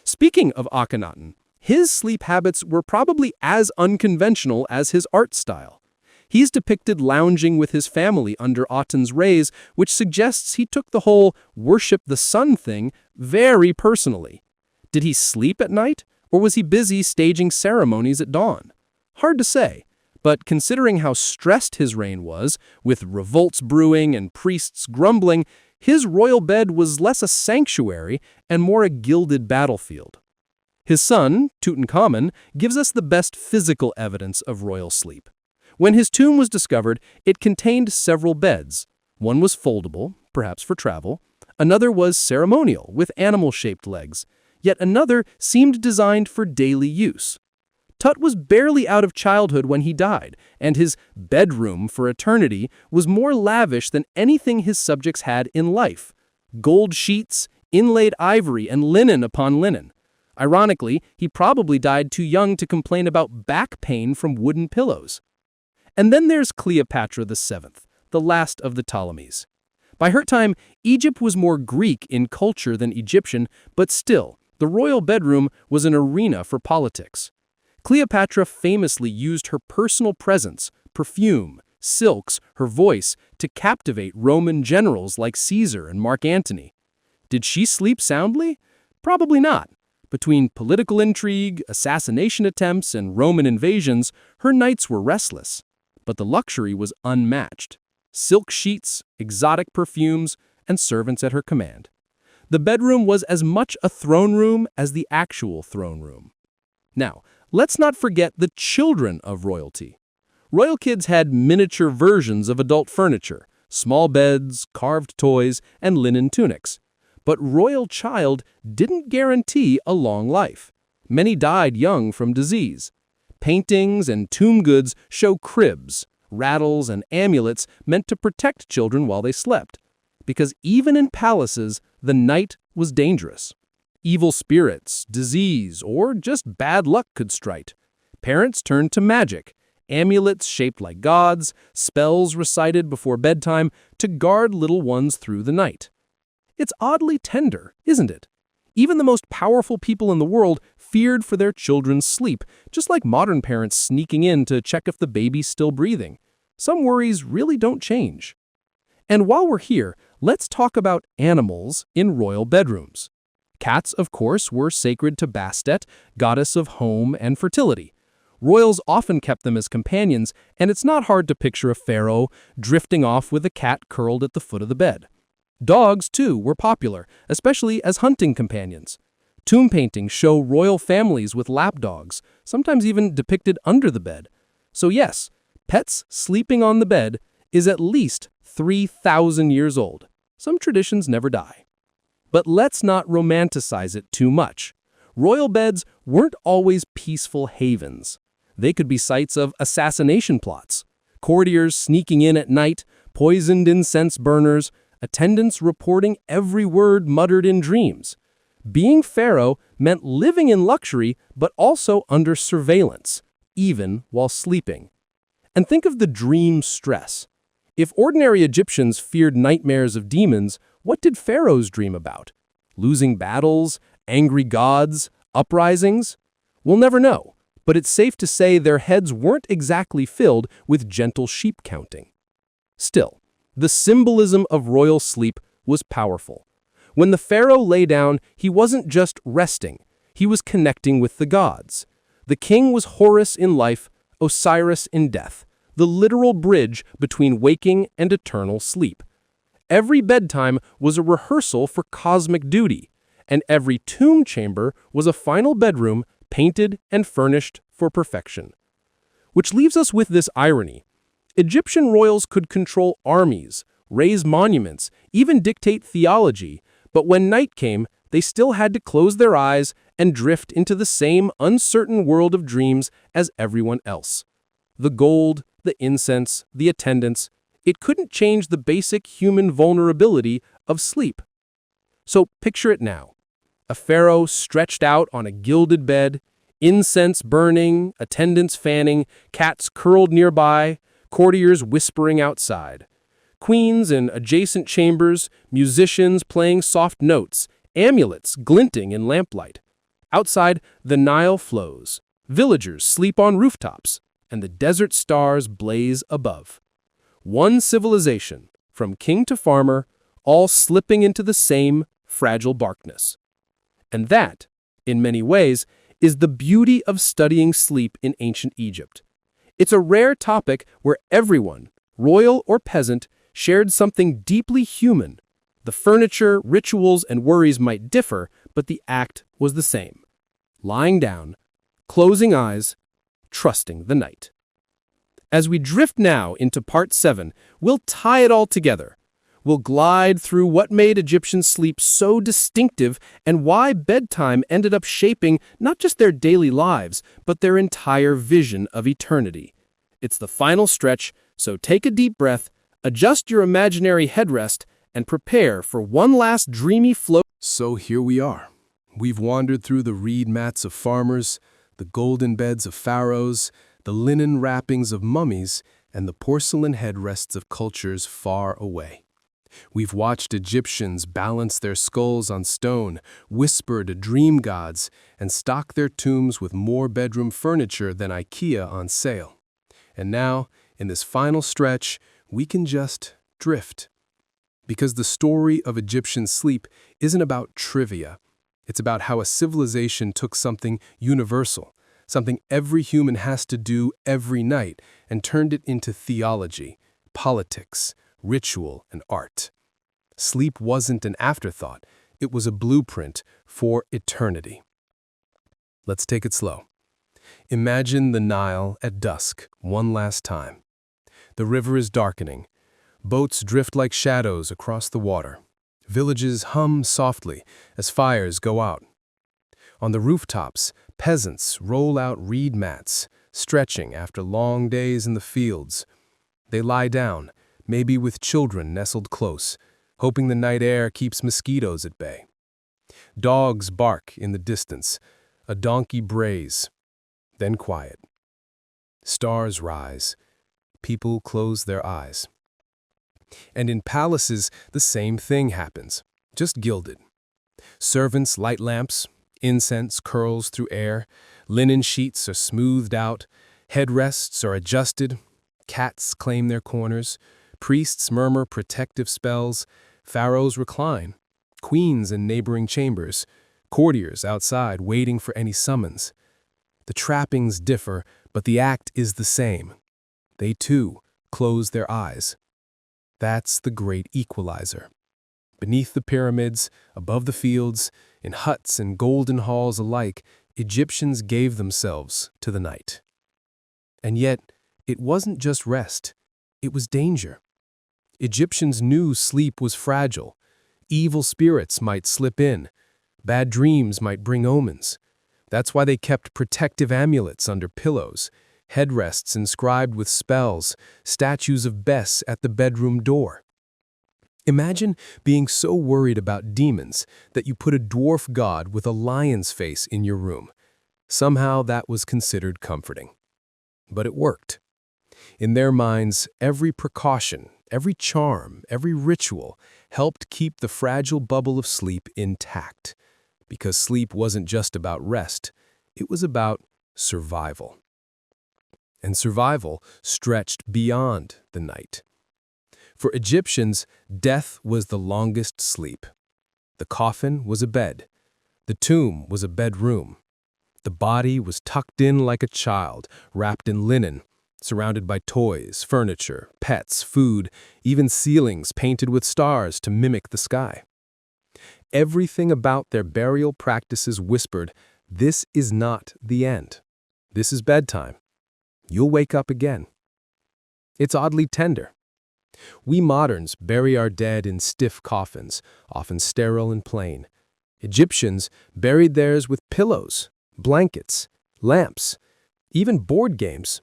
Speaking of Akhenaten, his sleep habits were probably as unconventional as his art style. He's depicted lounging with his family under Aten's rays, which suggests he took the whole worship the sun thing very personally. Did he sleep at night, or was he busy staging ceremonies at dawn? Hard to say, but considering how stressed his reign was, with revolts brewing and priests grumbling, his royal bed was less a sanctuary and more a gilded battlefield. His son, Tutankhamun, gives us the best physical evidence of royal sleep. When his tomb was discovered, it contained several beds. One was foldable, perhaps for travel. Another was ceremonial, with animal-shaped legs. Yet another seemed designed for daily use. Tut was barely out of childhood when he died, and his bedroom for eternity was more lavish than anything his subjects had in life. Gold sheets, inlaid ivory, and linen upon linen. Ironically, he probably died too young to complain about back pain from wooden pillows. And then there's Cleopatra VII, the last of the Ptolemies. By her time, Egypt was more Greek in culture than Egyptian, but still, the royal bedroom was an arena for politics. Cleopatra famously used her personal presence, perfume, silks, her voice to captivate Roman generals like Caesar and Mark Antony. Did she sleep soundly? Probably not. Between political intrigue, assassination attempts, and Roman invasions, her nights were restless. But the luxury was unmatched. Silk sheets, exotic perfumes, and servants at her command. The bedroom was as much a throne room as the actual throne room. Now, let's not forget the children of royalty. Royal kids had miniature versions of adult furniture, small beds, carved toys, and linen tunics. But royal child didn't guarantee a long life. Many died young from disease. Paintings and tomb goods show cribs, rattles, and amulets meant to protect children while they slept. Because even in palaces, the night was dangerous. Evil spirits, disease, or just bad luck could strike. Parents turned to magic, amulets shaped like gods, spells recited before bedtime to guard little ones through the night. It's oddly tender, isn't it? Even the most powerful people in the world feared for their children's sleep, just like modern parents sneaking in to check if the baby's still breathing. Some worries really don't change. And while we're here, let's talk about animals in royal bedrooms. Cats, of course, were sacred to Bastet, goddess of home and fertility. Royals often kept them as companions, and it's not hard to picture a pharaoh drifting off with a cat curled at the foot of the bed. Dogs, too, were popular, especially as hunting companions. Tomb paintings show royal families with lapdogs, sometimes even depicted under the bed. So yes, pets sleeping on the bed is at least 3,000 years old. Some traditions never die. But let's not romanticize it too much. Royal beds weren't always peaceful havens. They could be sites of assassination plots, courtiers sneaking in at night, poisoned incense burners, attendants reporting every word muttered in dreams. Being pharaoh meant living in luxury, but also under surveillance, even while sleeping. And think of the dream stress. If ordinary Egyptians feared nightmares of demons, what did pharaohs dream about? Losing battles, angry gods, uprisings? We'll never know, but it's safe to say their heads weren't exactly filled with gentle sheep counting. Still, the symbolism of royal sleep was powerful. When the pharaoh lay down, he wasn't just resting, he was connecting with the gods. The king was Horus in life, Osiris in death, the literal bridge between waking and eternal sleep. Every bedtime was a rehearsal for cosmic duty, and every tomb chamber was a final bedroom painted and furnished for perfection. Which leaves us with this irony. Egyptian royals could control armies, raise monuments, even dictate theology, but when night came, they still had to close their eyes and drift into the same uncertain world of dreams as everyone else. The gold, the incense, the attendants, it couldn't change the basic human vulnerability of sleep. So picture it now. A pharaoh stretched out on a gilded bed, Incense burning, attendants fanning, cats curled nearby, courtiers whispering outside. Queens in adjacent chambers, musicians playing soft notes, amulets glinting in lamplight. Outside, the Nile flows. Villagers sleep on rooftops, and the desert stars blaze above. One civilization, from king to farmer, all slipping into the same fragile barkness. And that, in many ways, is the beauty of studying sleep in ancient Egypt. It's a rare topic where everyone, royal or peasant, shared something deeply human. The furniture, rituals, and worries might differ, but the act was the same. Lying down, closing eyes, trusting the night. As we drift now into part 7, we'll tie it all together. We'll glide through what made Egyptian sleep so distinctive and why bedtime ended up shaping not just their daily lives, but their entire vision of eternity. It's the final stretch, so take a deep breath, adjust your imaginary headrest, and prepare for one last dreamy float. So here we are. We've wandered through the reed mats of farmers, the golden beds of pharaohs, the linen wrappings of mummies, and the porcelain headrests of cultures far away. We've watched Egyptians balance their skulls on stone, whisper to dream gods, and stock their tombs with more bedroom furniture than IKEA on sale. And now, in this final stretch, we can just drift. Because the story of Egyptian sleep isn't about trivia. It's about how a civilization took something universal, something every human has to do every night, and turned it into theology, politics, ritual, and art. Sleep wasn't an afterthought. It was a blueprint for eternity. Let's take it slow. Imagine the Nile at dusk one last time. The river is darkening. Boats drift like shadows across the water. Villages hum softly as fires go out. On the rooftops, peasants roll out reed mats, stretching after long days in the fields. They lie down, maybe with children nestled close, hoping the night air keeps mosquitoes at bay. Dogs bark in the distance, a donkey brays, then quiet. Stars rise, people close their eyes. And in palaces, the same thing happens, just gilded. Servants light lamps, incense curls through air, linen sheets are smoothed out, headrests are adjusted, cats claim their corners, priests murmur protective spells, pharaohs recline, queens in neighboring chambers, courtiers outside waiting for any summons. The trappings differ, but the act is the same. They too close their eyes. That's the great equalizer. Beneath the pyramids, above the fields, in huts and golden halls alike, Egyptians gave themselves to the night. And yet, it wasn't just rest, it was danger. Egyptians knew sleep was fragile. Evil spirits might slip in. Bad dreams might bring omens. That's why they kept protective amulets under pillows, headrests inscribed with spells, statues of Bes at the bedroom door. Imagine being so worried about demons that you put a dwarf god with a lion's face in your room. Somehow that was considered comforting. But it worked. In their minds, every precaution, every charm, every ritual helped keep the fragile bubble of sleep intact. Because sleep wasn't just about rest, it was about survival. And survival stretched beyond the night. For Egyptians, death was the longest sleep. The coffin was a bed. The tomb was a bedroom. The body was tucked in like a child, wrapped in linen, surrounded by toys, furniture, pets, food, even ceilings painted with stars to mimic the sky. Everything about their burial practices whispered, "This is not the end. This is bedtime. You'll wake up again." It's oddly tender. We moderns bury our dead in stiff coffins, often sterile and plain. Egyptians buried theirs with pillows, blankets, lamps, even board games.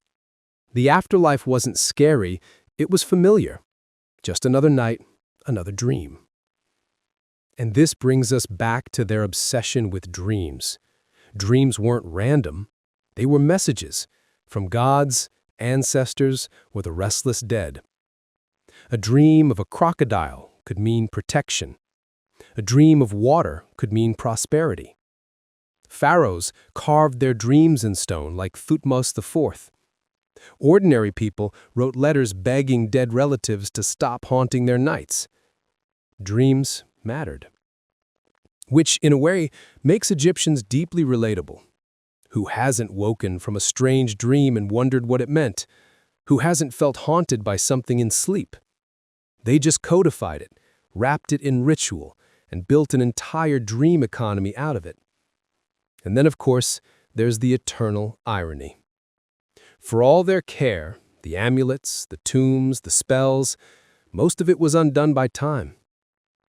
The afterlife wasn't scary, it was familiar. Just another night, another dream. And this brings us back to their obsession with dreams. Dreams weren't random. They were messages from gods, ancestors, or the restless dead. A dream of a crocodile could mean protection. A dream of water could mean prosperity. Pharaohs carved their dreams in stone like Thutmose IV. Ordinary people wrote letters begging dead relatives to stop haunting their nights. Dreams mattered. Which, in a way, makes Egyptians deeply relatable. Who hasn't woken from a strange dream and wondered what it meant? Who hasn't felt haunted by something in sleep? They just codified it, wrapped it in ritual, and built an entire dream economy out of it. And then, of course, there's the eternal irony. For all their care, the amulets, the tombs, the spells, most of it was undone by time.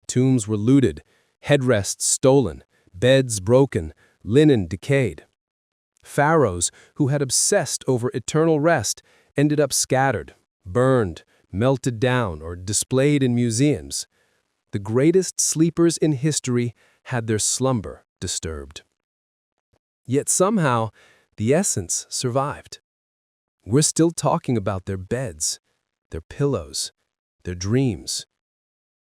Tombs were looted, headrests stolen, beds broken, linen decayed. Pharaohs who had obsessed over eternal rest ended up scattered, burned, melted down, or displayed in museums. The greatest sleepers in history had their slumber disturbed. Yet somehow, the essence survived. We're still talking about their beds, their pillows, their dreams.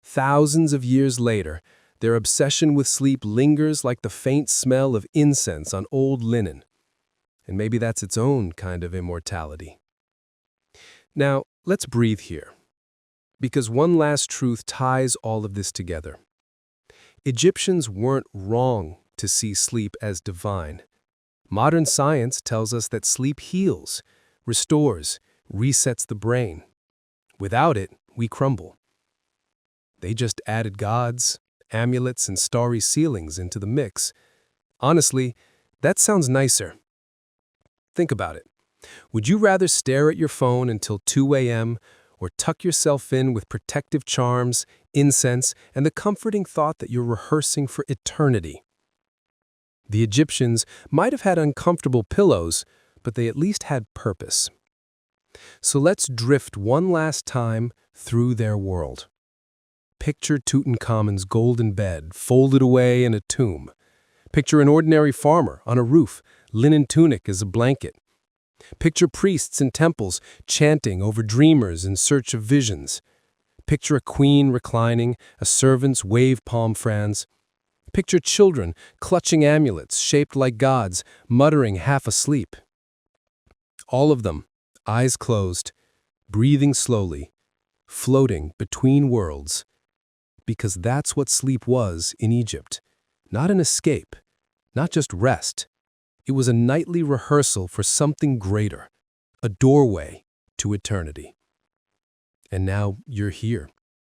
Thousands of years later, their obsession with sleep lingers like the faint smell of incense on old linen. And maybe that's its own kind of immortality. Now, let's breathe here, because one last truth ties all of this together. Egyptians weren't wrong to see sleep as divine. Modern science tells us that sleep heals, restores, resets the brain. Without it, we crumble. They just added gods, amulets, and starry ceilings into the mix. Honestly, that sounds nicer. Think about it. Would you rather stare at your phone until 2 a.m. or tuck yourself in with protective charms, incense, and the comforting thought that you're rehearsing for eternity? The Egyptians might have had uncomfortable pillows, but they at least had purpose. So let's drift one last time through their world. Picture Tutankhamun's golden bed folded away in a tomb. Picture an ordinary farmer on a roof, linen tunic as a blanket. Picture priests in temples chanting over dreamers in search of visions. Picture a queen reclining, a servants wave palm fronds. Picture children clutching amulets shaped like gods, muttering half asleep. All of them, eyes closed, breathing slowly, floating between worlds. Because that's what sleep was in Egypt. Not an escape, not just rest. It was a nightly rehearsal for something greater, a doorway to eternity. And now you're here,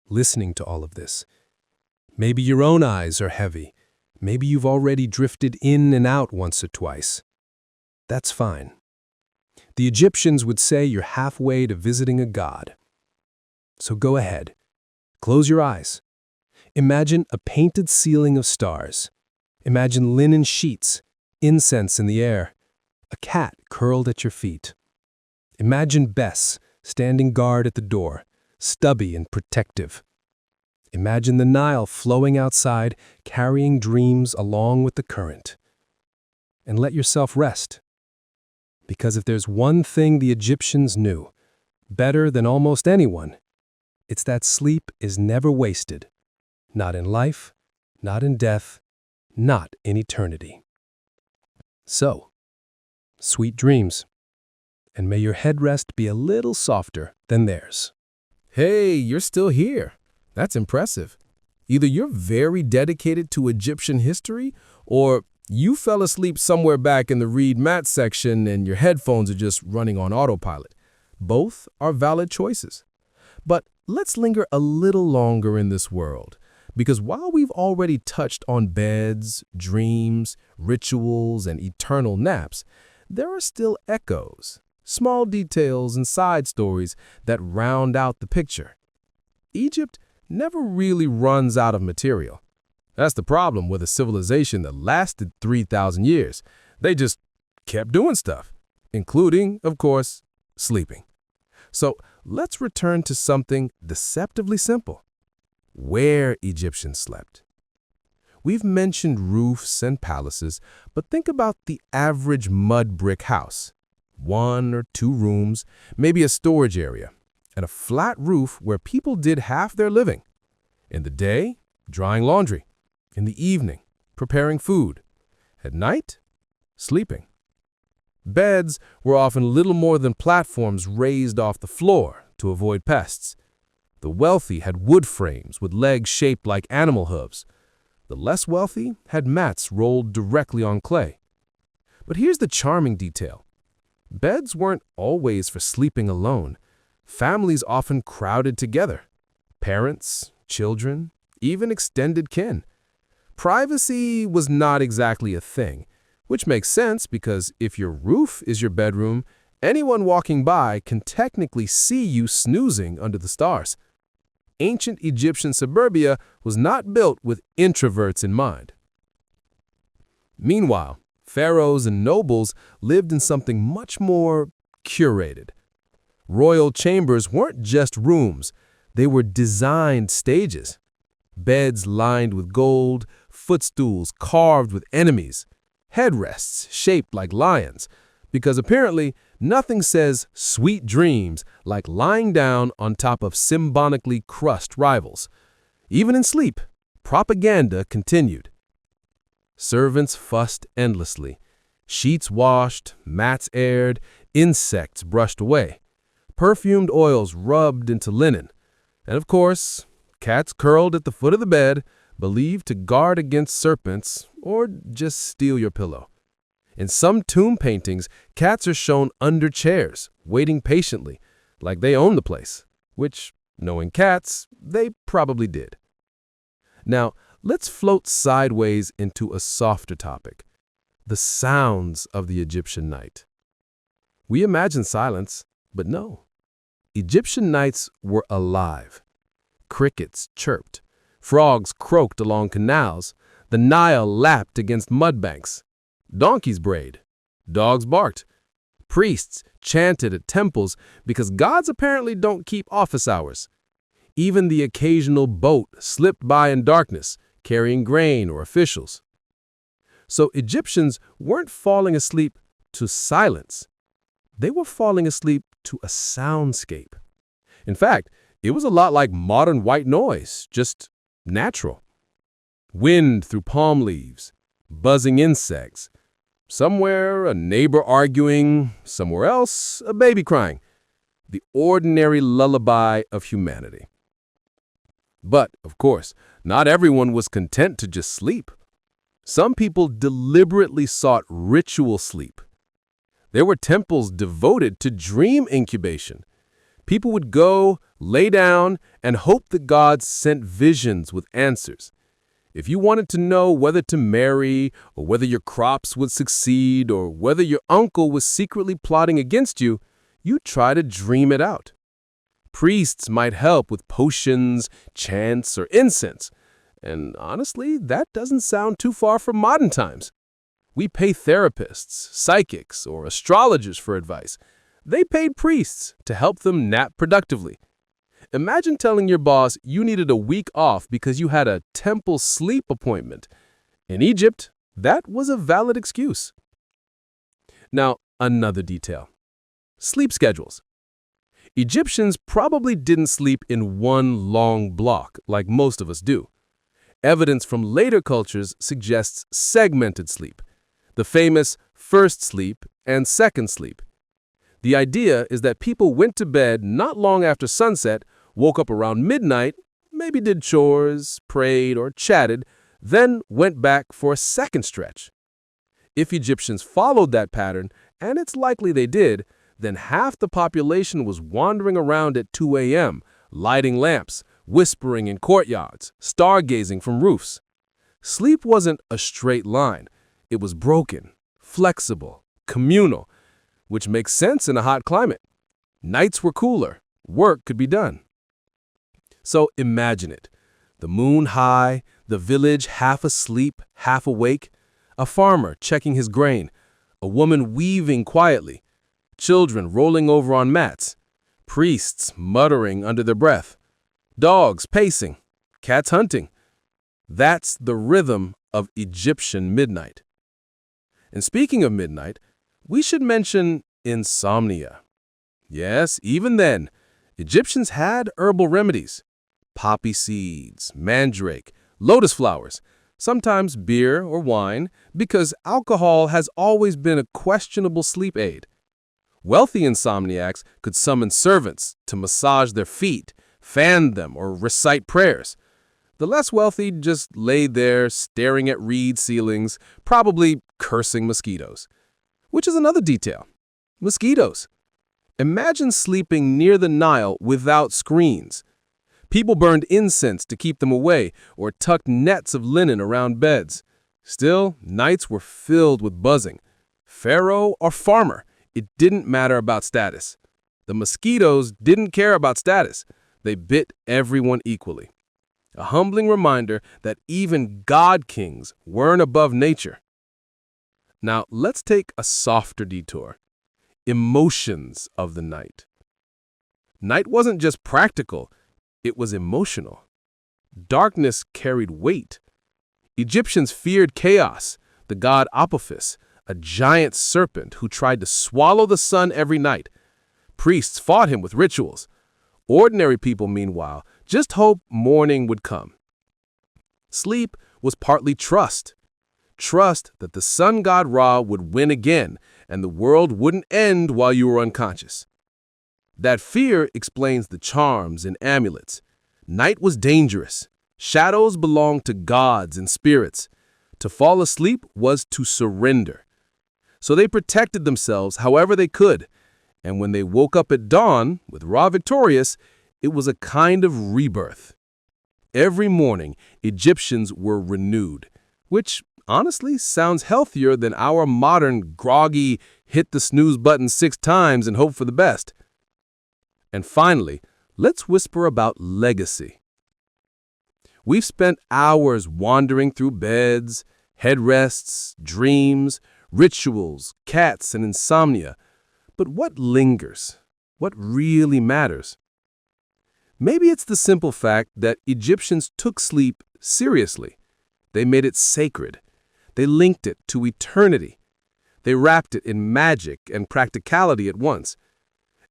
listening to all of this. Maybe your own eyes are heavy. Maybe you've already drifted in and out once or twice. That's fine. The Egyptians would say you're halfway to visiting a god. So go ahead. Close your eyes. Imagine a painted ceiling of stars. Imagine linen sheets, incense in the air, a cat curled at your feet. Imagine Bess standing guard at the door, stubby and protective. Imagine the Nile flowing outside, carrying dreams along with the current. And let yourself rest. Because if there's one thing the Egyptians knew, better than almost anyone, it's that sleep is never wasted. Not in life, not in death, not in eternity. So, sweet dreams, and may your headrest be a little softer than theirs. Hey, you're still here. That's impressive. Either you're very dedicated to Egyptian history, or you fell asleep somewhere back in the Read Matt section and your headphones are just running on autopilot. Both are valid choices. But let's linger a little longer in this world. Because while we've already touched on beds, dreams, rituals, and eternal naps, there are still echoes, small details, and side stories that round out the picture. Egypt never really runs out of material. That's the problem with a civilization that lasted 3,000 years. They just kept doing stuff, including, of course, sleeping. So let's return to something deceptively simple. Where Egyptians slept. We've mentioned roofs and palaces, but think about the average mud brick house. 1 or 2 rooms, maybe a storage area, and a flat roof where people did half their living. In the day, drying laundry. In the evening, preparing food. At night, sleeping. Beds were often little more than platforms raised off the floor to avoid pests. The wealthy had wood frames with legs shaped like animal hooves. The less wealthy had mats rolled directly on clay. But here's the charming detail. Beds weren't always for sleeping alone. Families often crowded together. Parents, children, even extended kin. Privacy was not exactly a thing, which makes sense because if your roof is your bedroom, anyone walking by can technically see you snoozing under the stars. Ancient Egyptian suburbia was not built with introverts in mind. Meanwhile, pharaohs and nobles lived in something much more curated. Royal chambers weren't just rooms, they were designed stages. Beds lined with gold, footstools carved with enemies, headrests shaped like lions, because apparently nothing says sweet dreams like lying down on top of symbolically crushed rivals. Even in sleep, propaganda continued. Servants fussed endlessly. Sheets washed, mats aired, insects brushed away. Perfumed oils rubbed into linen. And of course, cats curled at the foot of the bed, believed to guard against serpents or just steal your pillow. In some tomb paintings, cats are shown under chairs, waiting patiently, like they own the place, which, knowing cats, they probably did. Now, let's float sideways into a softer topic, the sounds of the Egyptian night. We imagine silence, but no. Egyptian nights were alive. Crickets chirped, frogs croaked along canals, the Nile lapped against mudbanks. Donkeys brayed, dogs barked, priests chanted at temples because gods apparently don't keep office hours. Even the occasional boat slipped by in darkness, carrying grain or officials. So Egyptians weren't falling asleep to silence. They were falling asleep to a soundscape. In fact, it was a lot like modern white noise, just natural. Wind through palm leaves, buzzing insects. Somewhere, a neighbor arguing, somewhere else, a baby crying. The ordinary lullaby of humanity. But, of course, not everyone was content to just sleep. Some people deliberately sought ritual sleep. There were temples devoted to dream incubation. People would go, lay down, and hope the gods sent visions with answers. If you wanted to know whether to marry, or whether your crops would succeed, or whether your uncle was secretly plotting against you, you'd try to dream it out. Priests might help with potions, chants, or incense. And honestly, that doesn't sound too far from modern times. We pay therapists, psychics, or astrologers for advice. They paid priests to help them nap productively. Imagine telling your boss you needed a week off because you had a temple sleep appointment. In Egypt, that was a valid excuse. Now, another detail. Sleep schedules. Egyptians probably didn't sleep in one long block like most of us do. Evidence from later cultures suggests segmented sleep, the famous first sleep and second sleep. The idea is that people went to bed not long after sunset, woke up around midnight, maybe did chores, prayed, or chatted, then went back for a second stretch. If Egyptians followed that pattern, and it's likely they did, then half the population was wandering around at 2 a.m., lighting lamps, whispering in courtyards, stargazing from roofs. Sleep wasn't a straight line. It was broken, flexible, communal, which makes sense in a hot climate. Nights were cooler. Work could be done. So imagine it. The moon high, the village half asleep, half awake, a farmer checking his grain, a woman weaving quietly, children rolling over on mats, priests muttering under their breath, dogs pacing, cats hunting. That's the rhythm of Egyptian midnight. And speaking of midnight, we should mention insomnia. Yes, even then, Egyptians had herbal remedies. Poppy seeds, mandrake, lotus flowers, sometimes beer or wine, because alcohol has always been a questionable sleep aid. Wealthy insomniacs could summon servants to massage their feet, fan them, or recite prayers. The less wealthy just laid there staring at reed ceilings, probably cursing mosquitoes. Which is another detail. Mosquitoes. Imagine sleeping near the Nile without screens. People burned incense to keep them away or tucked nets of linen around beds. Still, nights were filled with buzzing. Pharaoh or farmer, it didn't matter about status. The mosquitoes didn't care about status. They bit everyone equally. A humbling reminder that even god-kings weren't above nature. Now, let's take a softer detour. Emotions of the night. Night wasn't just practical, it was emotional. Darkness carried weight. Egyptians feared chaos, the god Apophis, a giant serpent who tried to swallow the sun every night. Priests fought him with rituals. Ordinary people, meanwhile, just hoped morning would come. Sleep was partly trust. Trust that the sun god Ra would win again and the world wouldn't end while you were unconscious. That fear explains the charms and amulets. Night was dangerous. Shadows belonged to gods and spirits. To fall asleep was to surrender. So they protected themselves however they could, and when they woke up at dawn, with Ra victorious, it was a kind of rebirth. Every morning, Egyptians were renewed, which honestly sounds healthier than our modern groggy hit the snooze button 6 times and hope for the best. And finally, let's whisper about legacy. We've spent hours wandering through beds, headrests, dreams, rituals, cats, and insomnia. But what lingers? What really matters? Maybe it's the simple fact that Egyptians took sleep seriously. They made it sacred. They linked it to eternity. They wrapped it in magic and practicality at once.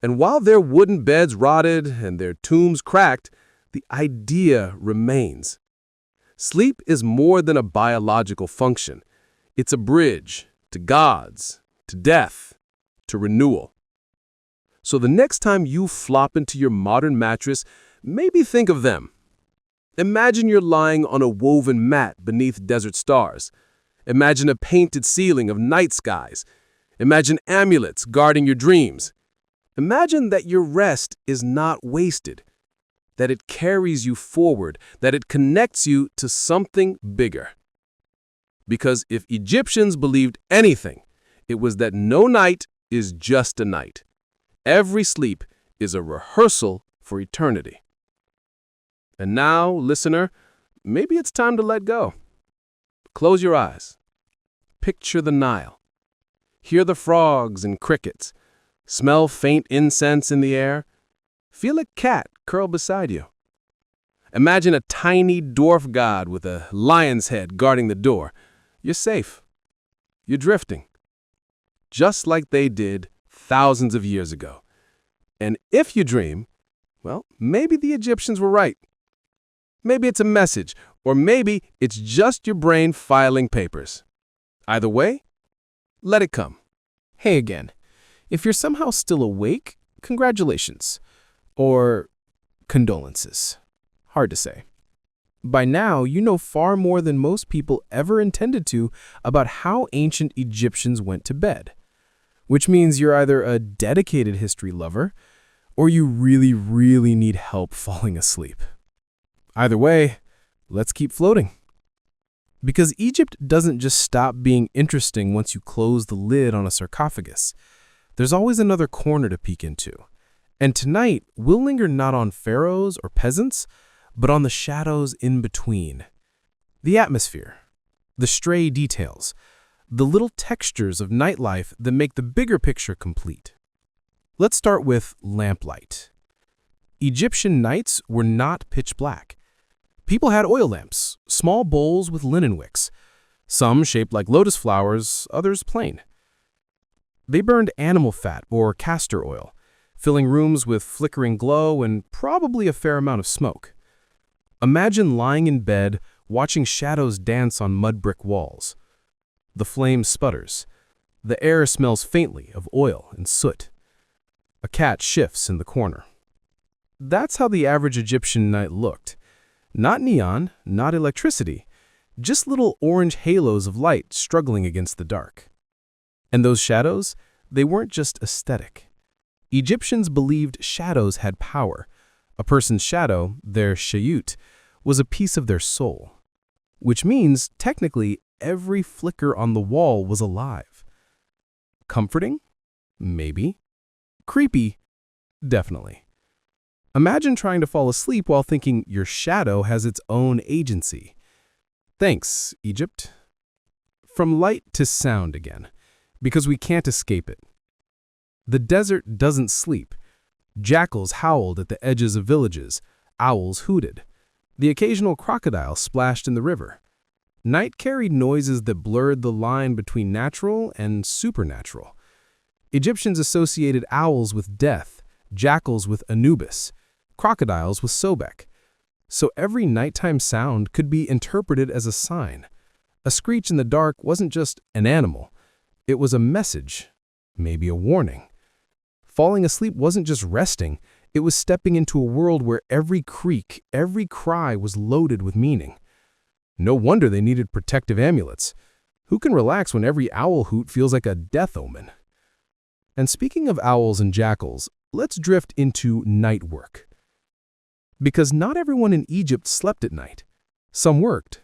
And while their wooden beds rotted and their tombs cracked, the idea remains. Sleep is more than a biological function. It's a bridge to gods, to death, to renewal. So the next time you flop into your modern mattress, maybe think of them. Imagine you're lying on a woven mat beneath desert stars. Imagine a painted ceiling of night skies. Imagine amulets guarding your dreams. Imagine that your rest is not wasted, that it carries you forward, that it connects you to something bigger. Because if Egyptians believed anything, it was that no night is just a night. Every sleep is a rehearsal for eternity. And now, listener, maybe it's time to let go. Close your eyes. Picture the Nile. Hear the frogs and crickets. Smell faint incense in the air. Feel a cat curl beside you. Imagine a tiny dwarf god with a lion's head guarding the door. You're safe. You're drifting. Just like they did thousands of years ago. And if you dream, well, maybe the Egyptians were right. Maybe it's a message, or maybe it's just your brain filing papers. Either way, let it come. Hey again. If you're somehow still awake, congratulations. Or condolences. Hard to say. By now, you know far more than most people ever intended to about how ancient Egyptians went to bed. Which means you're either a dedicated history lover, or you really, really need help falling asleep. Either way, let's keep floating. Because Egypt doesn't just stop being interesting once you close the lid on a sarcophagus. There's always another corner to peek into. And tonight, we'll linger not on pharaohs or peasants, but on the shadows in between. The atmosphere, the stray details, the little textures of nightlife that make the bigger picture complete. Let's start with lamplight. Egyptian nights were not pitch black. People had oil lamps, small bowls with linen wicks, some shaped like lotus flowers, others plain. They burned animal fat or castor oil, filling rooms with flickering glow and probably a fair amount of smoke. Imagine lying in bed, watching shadows dance on mud brick walls. The flame sputters. The air smells faintly of oil and soot. A cat shifts in the corner. That's how the average Egyptian night looked. Not neon, not electricity, just little orange halos of light struggling against the dark. And those shadows, they weren't just aesthetic. Egyptians believed shadows had power. A person's shadow, their shayut, was a piece of their soul. Which means, technically, every flicker on the wall was alive. Comforting? Maybe. Creepy? Definitely. Imagine trying to fall asleep while thinking your shadow has its own agency. Thanks, Egypt. From light to sound again, because we can't escape it. The desert doesn't sleep. Jackals howled at the edges of villages. Owls hooted. The occasional crocodile splashed in the river. Night carried noises that blurred the line between natural and supernatural. Egyptians associated owls with death, jackals with Anubis, crocodiles with Sobek. So every nighttime sound could be interpreted as a sign. A screech in the dark wasn't just an animal. It was a message, maybe a warning. Falling asleep wasn't just resting. It was stepping into a world where every creak, every cry was loaded with meaning. No wonder they needed protective amulets. Who can relax when every owl hoot feels like a death omen? And speaking of owls and jackals, let's drift into night work. Because not everyone in Egypt slept at night. Some worked.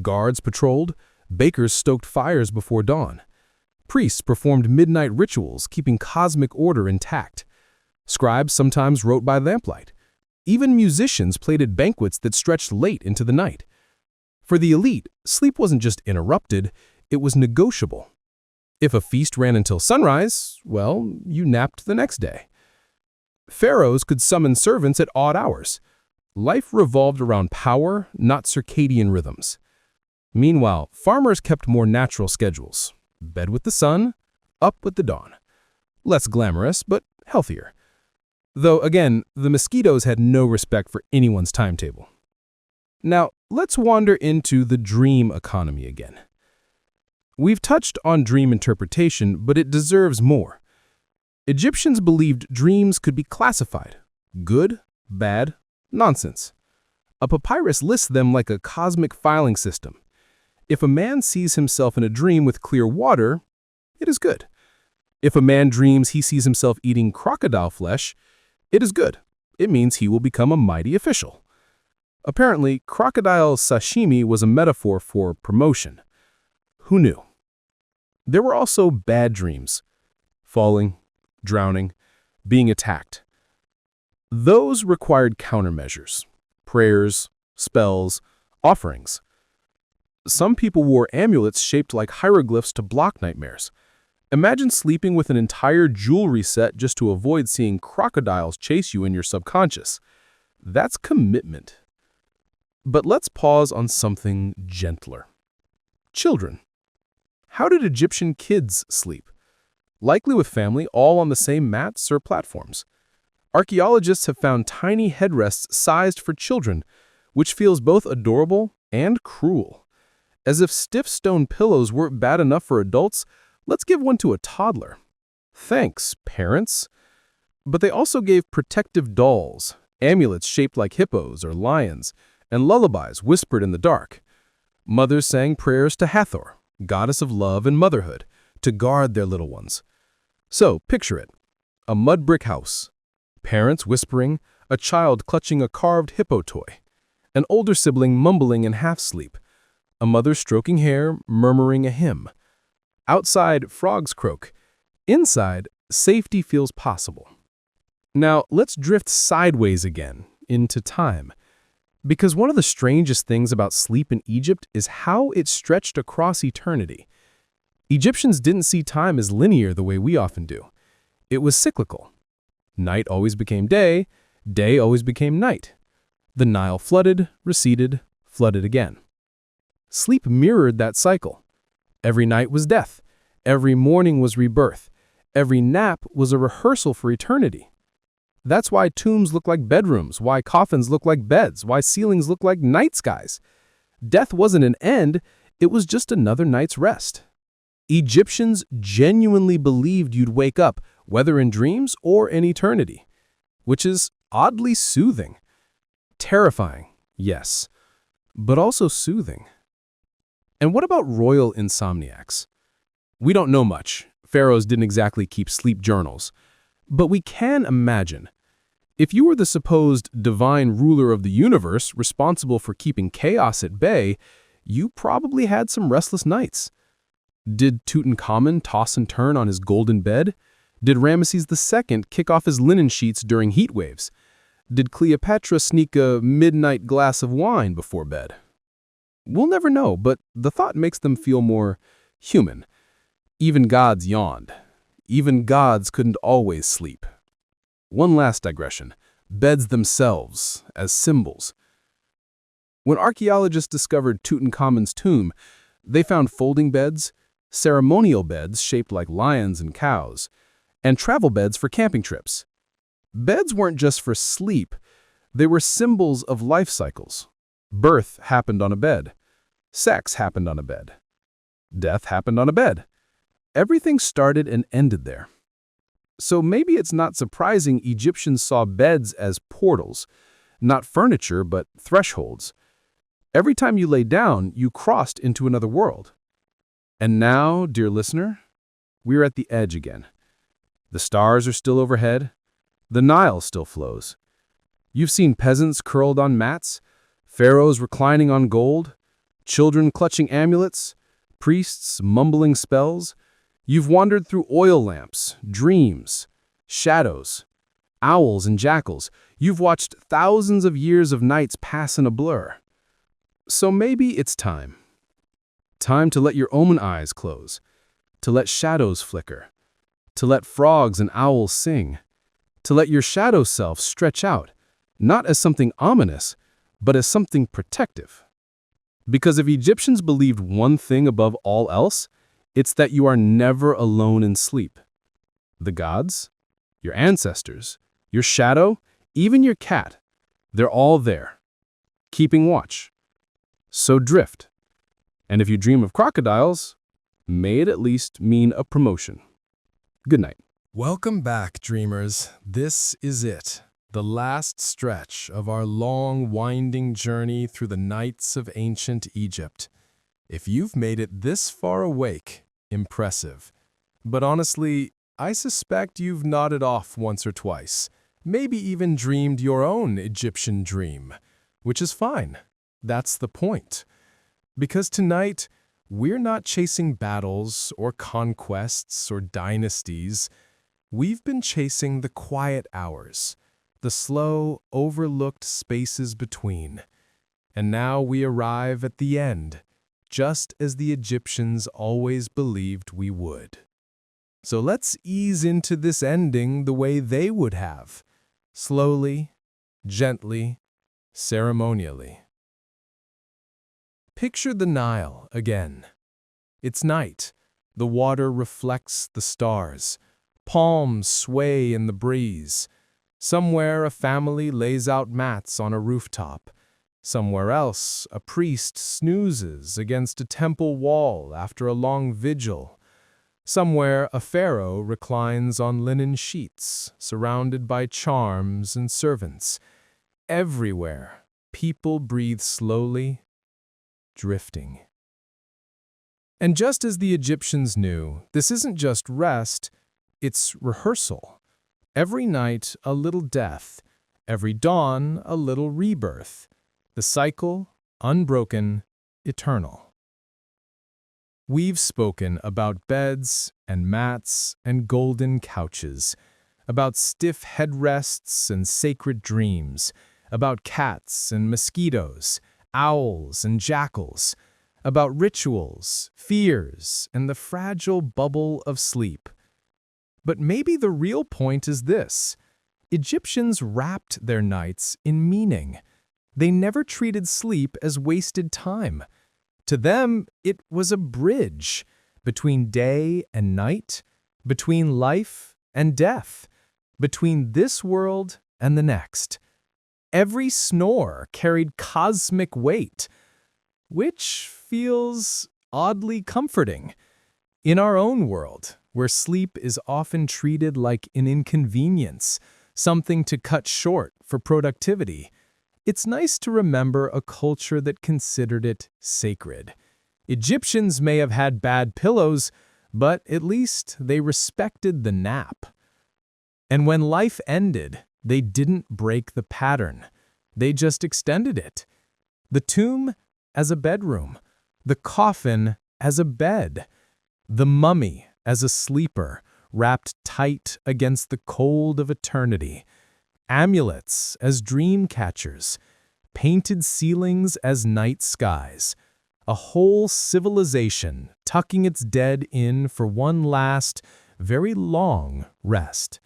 Guards patrolled, bakers stoked fires before dawn. Priests performed midnight rituals, keeping cosmic order intact. Scribes sometimes wrote by lamplight. Even musicians played at banquets that stretched late into the night. For the elite, sleep wasn't just interrupted, it was negotiable. If a feast ran until sunrise, well, you napped the next day. Pharaohs could summon servants at odd hours. Life revolved around power, not circadian rhythms. Meanwhile, farmers kept more natural schedules. Bed with the sun, up with the dawn. Less glamorous, but healthier. Though, again, the mosquitoes had no respect for anyone's timetable. Now, let's wander into the dream economy again. We've touched on dream interpretation, but it deserves more. Egyptians believed dreams could be classified: good, bad, nonsense. A papyrus lists them like a cosmic filing system. If a man sees himself in a dream with clear water, it is good. If a man dreams he sees himself eating crocodile flesh, it is good. It means he will become a mighty official. Apparently, crocodile sashimi was a metaphor for promotion. Who knew? There were also bad dreams: falling, drowning, being attacked. Those required countermeasures: prayers, spells, offerings. Some people wore amulets shaped like hieroglyphs to block nightmares. Imagine sleeping with an entire jewelry set just to avoid seeing crocodiles chase you in your subconscious. That's commitment. But let's pause on something gentler. Children. How did Egyptian kids sleep? Likely with family, all on the same mats or platforms. Archaeologists have found tiny headrests sized for children, which feels both adorable and cruel. As if stiff stone pillows weren't bad enough for adults, let's give one to a toddler. Thanks, parents. But they also gave protective dolls, amulets shaped like hippos or lions, and lullabies whispered in the dark. Mothers sang prayers to Hathor, goddess of love and motherhood, to guard their little ones. So, picture it. A mud brick house. Parents whispering, a child clutching a carved hippo toy. An older sibling mumbling in half-sleep. A mother stroking hair, murmuring a hymn. Outside, frogs croak. Inside, safety feels possible. Now, let's drift sideways again, into time. Because one of the strangest things about sleep in Egypt is how it stretched across eternity. Egyptians didn't see time as linear the way we often do. It was cyclical. Night always became day, day always became night. The Nile flooded, receded, flooded again. Sleep mirrored that cycle. Every night was death. Every morning was rebirth. Every nap was a rehearsal for eternity. That's why tombs look like bedrooms, why coffins look like beds, why ceilings look like night skies. Death wasn't an end, it was just another night's rest. Egyptians genuinely believed you'd wake up, whether in dreams or in eternity, which is oddly soothing. Terrifying, yes, but also soothing. And what about royal insomniacs? We don't know much. Pharaohs didn't exactly keep sleep journals. But we can imagine. If you were the supposed divine ruler of the universe responsible for keeping chaos at bay, you probably had some restless nights. Did Tutankhamun toss and turn on his golden bed? Did Ramesses II kick off his linen sheets during heat waves? Did Cleopatra sneak a midnight glass of wine before bed? We'll never know, but the thought makes them feel more human. Even gods yawned. Even gods couldn't always sleep. One last digression. Beds themselves as symbols. When archaeologists discovered Tutankhamun's tomb, they found folding beds, ceremonial beds shaped like lions and cows, and travel beds for camping trips. Beds weren't just for sleep, they were symbols of life cycles. Birth happened on a bed. Sex happened on a bed. Death happened on a bed. Everything started and ended there. So maybe it's not surprising Egyptians saw beds as portals, not furniture, but thresholds. Every time you lay down, you crossed into another world. And now, dear listener, we're at the edge again. The stars are still overhead. The Nile still flows. You've seen peasants curled on mats, pharaohs reclining on gold, children clutching amulets, priests mumbling spells. You've wandered through oil lamps, dreams, shadows, owls and jackals. You've watched thousands of years of nights pass in a blur. So maybe it's time. Time to let your own eyes close, to let shadows flicker, to let frogs and owls sing, to let your shadow self stretch out, not as something ominous, but as something protective. Because if Egyptians believed one thing above all else, it's that you are never alone in sleep. The gods, your ancestors, your shadow, even your cat, they're all there, keeping watch. So drift. And if you dream of crocodiles, may it at least mean a promotion. Good night. Welcome back, dreamers. This is it, the last stretch of our long, winding journey through the nights of ancient Egypt. If you've made it this far awake, impressive. But honestly, I suspect you've nodded off once or twice, maybe even dreamed your own Egyptian dream, which is fine. That's the point. Because tonight, we're not chasing battles or conquests or dynasties. We've been chasing the quiet hours, the slow, overlooked spaces between. And now we arrive at the end, just as the Egyptians always believed we would. So let's ease into this ending the way they would have, slowly, gently, ceremonially. Picture the Nile again. It's night. The water reflects the stars. Palms sway in the breeze. Somewhere a family lays out mats on a rooftop. Somewhere else, a priest snoozes against a temple wall after a long vigil. Somewhere, a pharaoh reclines on linen sheets, surrounded by charms and servants. Everywhere, people breathe slowly, drifting. And just as the Egyptians knew, this isn't just rest, it's rehearsal. Every night, a little death. Every dawn, a little rebirth. The cycle, unbroken, eternal. We've spoken about beds and mats and golden couches, about stiff headrests and sacred dreams, about cats and mosquitoes, owls and jackals, about rituals, fears, and the fragile bubble of sleep. But maybe the real point is this: Egyptians wrapped their nights in meaning. They never treated sleep as wasted time. To them, it was a bridge between day and night, between life and death, between this world and the next. Every snore carried cosmic weight, which feels oddly comforting. In our own world, where sleep is often treated like an inconvenience, something to cut short for productivity, it's nice to remember a culture that considered it sacred. Egyptians may have had bad pillows, but at least they respected the nap. And when life ended, they didn't break the pattern. They just extended it. The tomb as a bedroom, the coffin as a bed, the mummy as a sleeper wrapped tight against the cold of eternity, amulets as dream catchers, painted ceilings as night skies, a whole civilization tucking its dead in for one last, very long rest.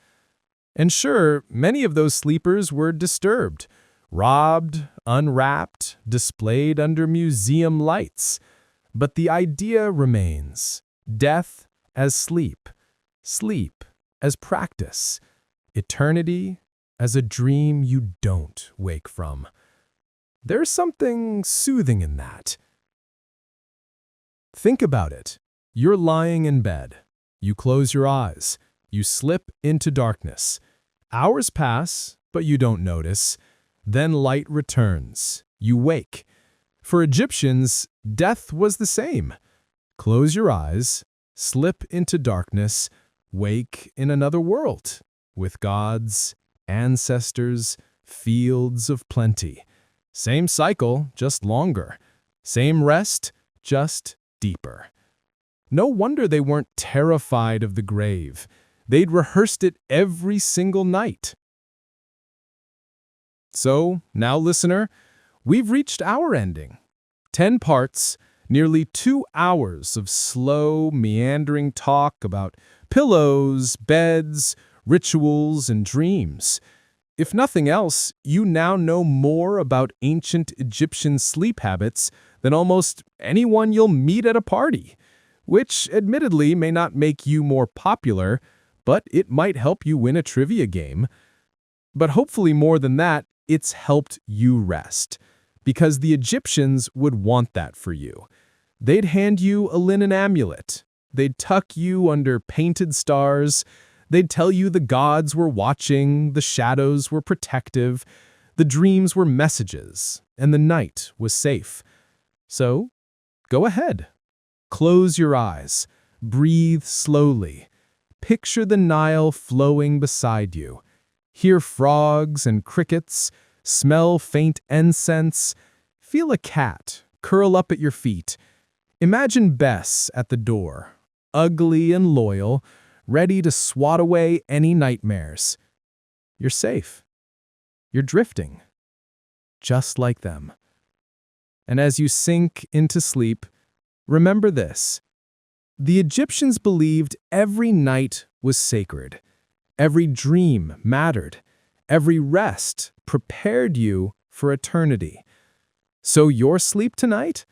And sure, many of those sleepers were disturbed, robbed, unwrapped, displayed under museum lights. But the idea remains: death as sleep, sleep as practice, eternity as a dream you don't wake from. There's something soothing in that. Think about it. You're lying in bed. You close your eyes. You slip into darkness. Hours pass, but you don't notice. Then light returns. You wake. For Egyptians, death was the same. Close your eyes, slip into darkness, wake in another world, with gods, ancestors, fields of plenty. Same cycle, just longer. Same rest, just deeper. No wonder they weren't terrified of the grave. They'd rehearsed it every single night. So, now listener, we've reached our ending. 10 parts, nearly 2 hours of slow, meandering talk about pillows, beds, rituals, and dreams. If nothing else, you now know more about ancient Egyptian sleep habits than almost anyone you'll meet at a party, which admittedly may not make you more popular, but it might help you win a trivia game. But hopefully more than that, it's helped you rest, because the Egyptians would want that for you. They'd hand you a linen amulet. They'd tuck you under painted stars. They'd tell you the gods were watching, the shadows were protective, the dreams were messages, and the night was safe. So, go ahead. Close your eyes. Breathe slowly. Picture the Nile flowing beside you. Hear frogs and crickets. Smell faint incense. Feel a cat curl up at your feet. Imagine Bess at the door, ugly and loyal, ready to swat away any nightmares. You're safe. You're drifting. Just like them. And as you sink into sleep, remember this. The Egyptians believed every night was sacred. Every dream mattered. Every rest prepared you for eternity. So your sleep tonight?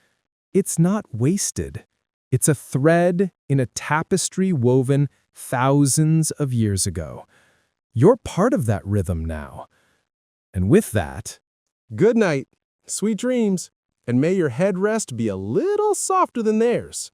It's not wasted. It's a thread in a tapestry woven thousands of years ago. You're part of that rhythm now. And with that, good night, sweet dreams, and may your head rest be a little softer than theirs.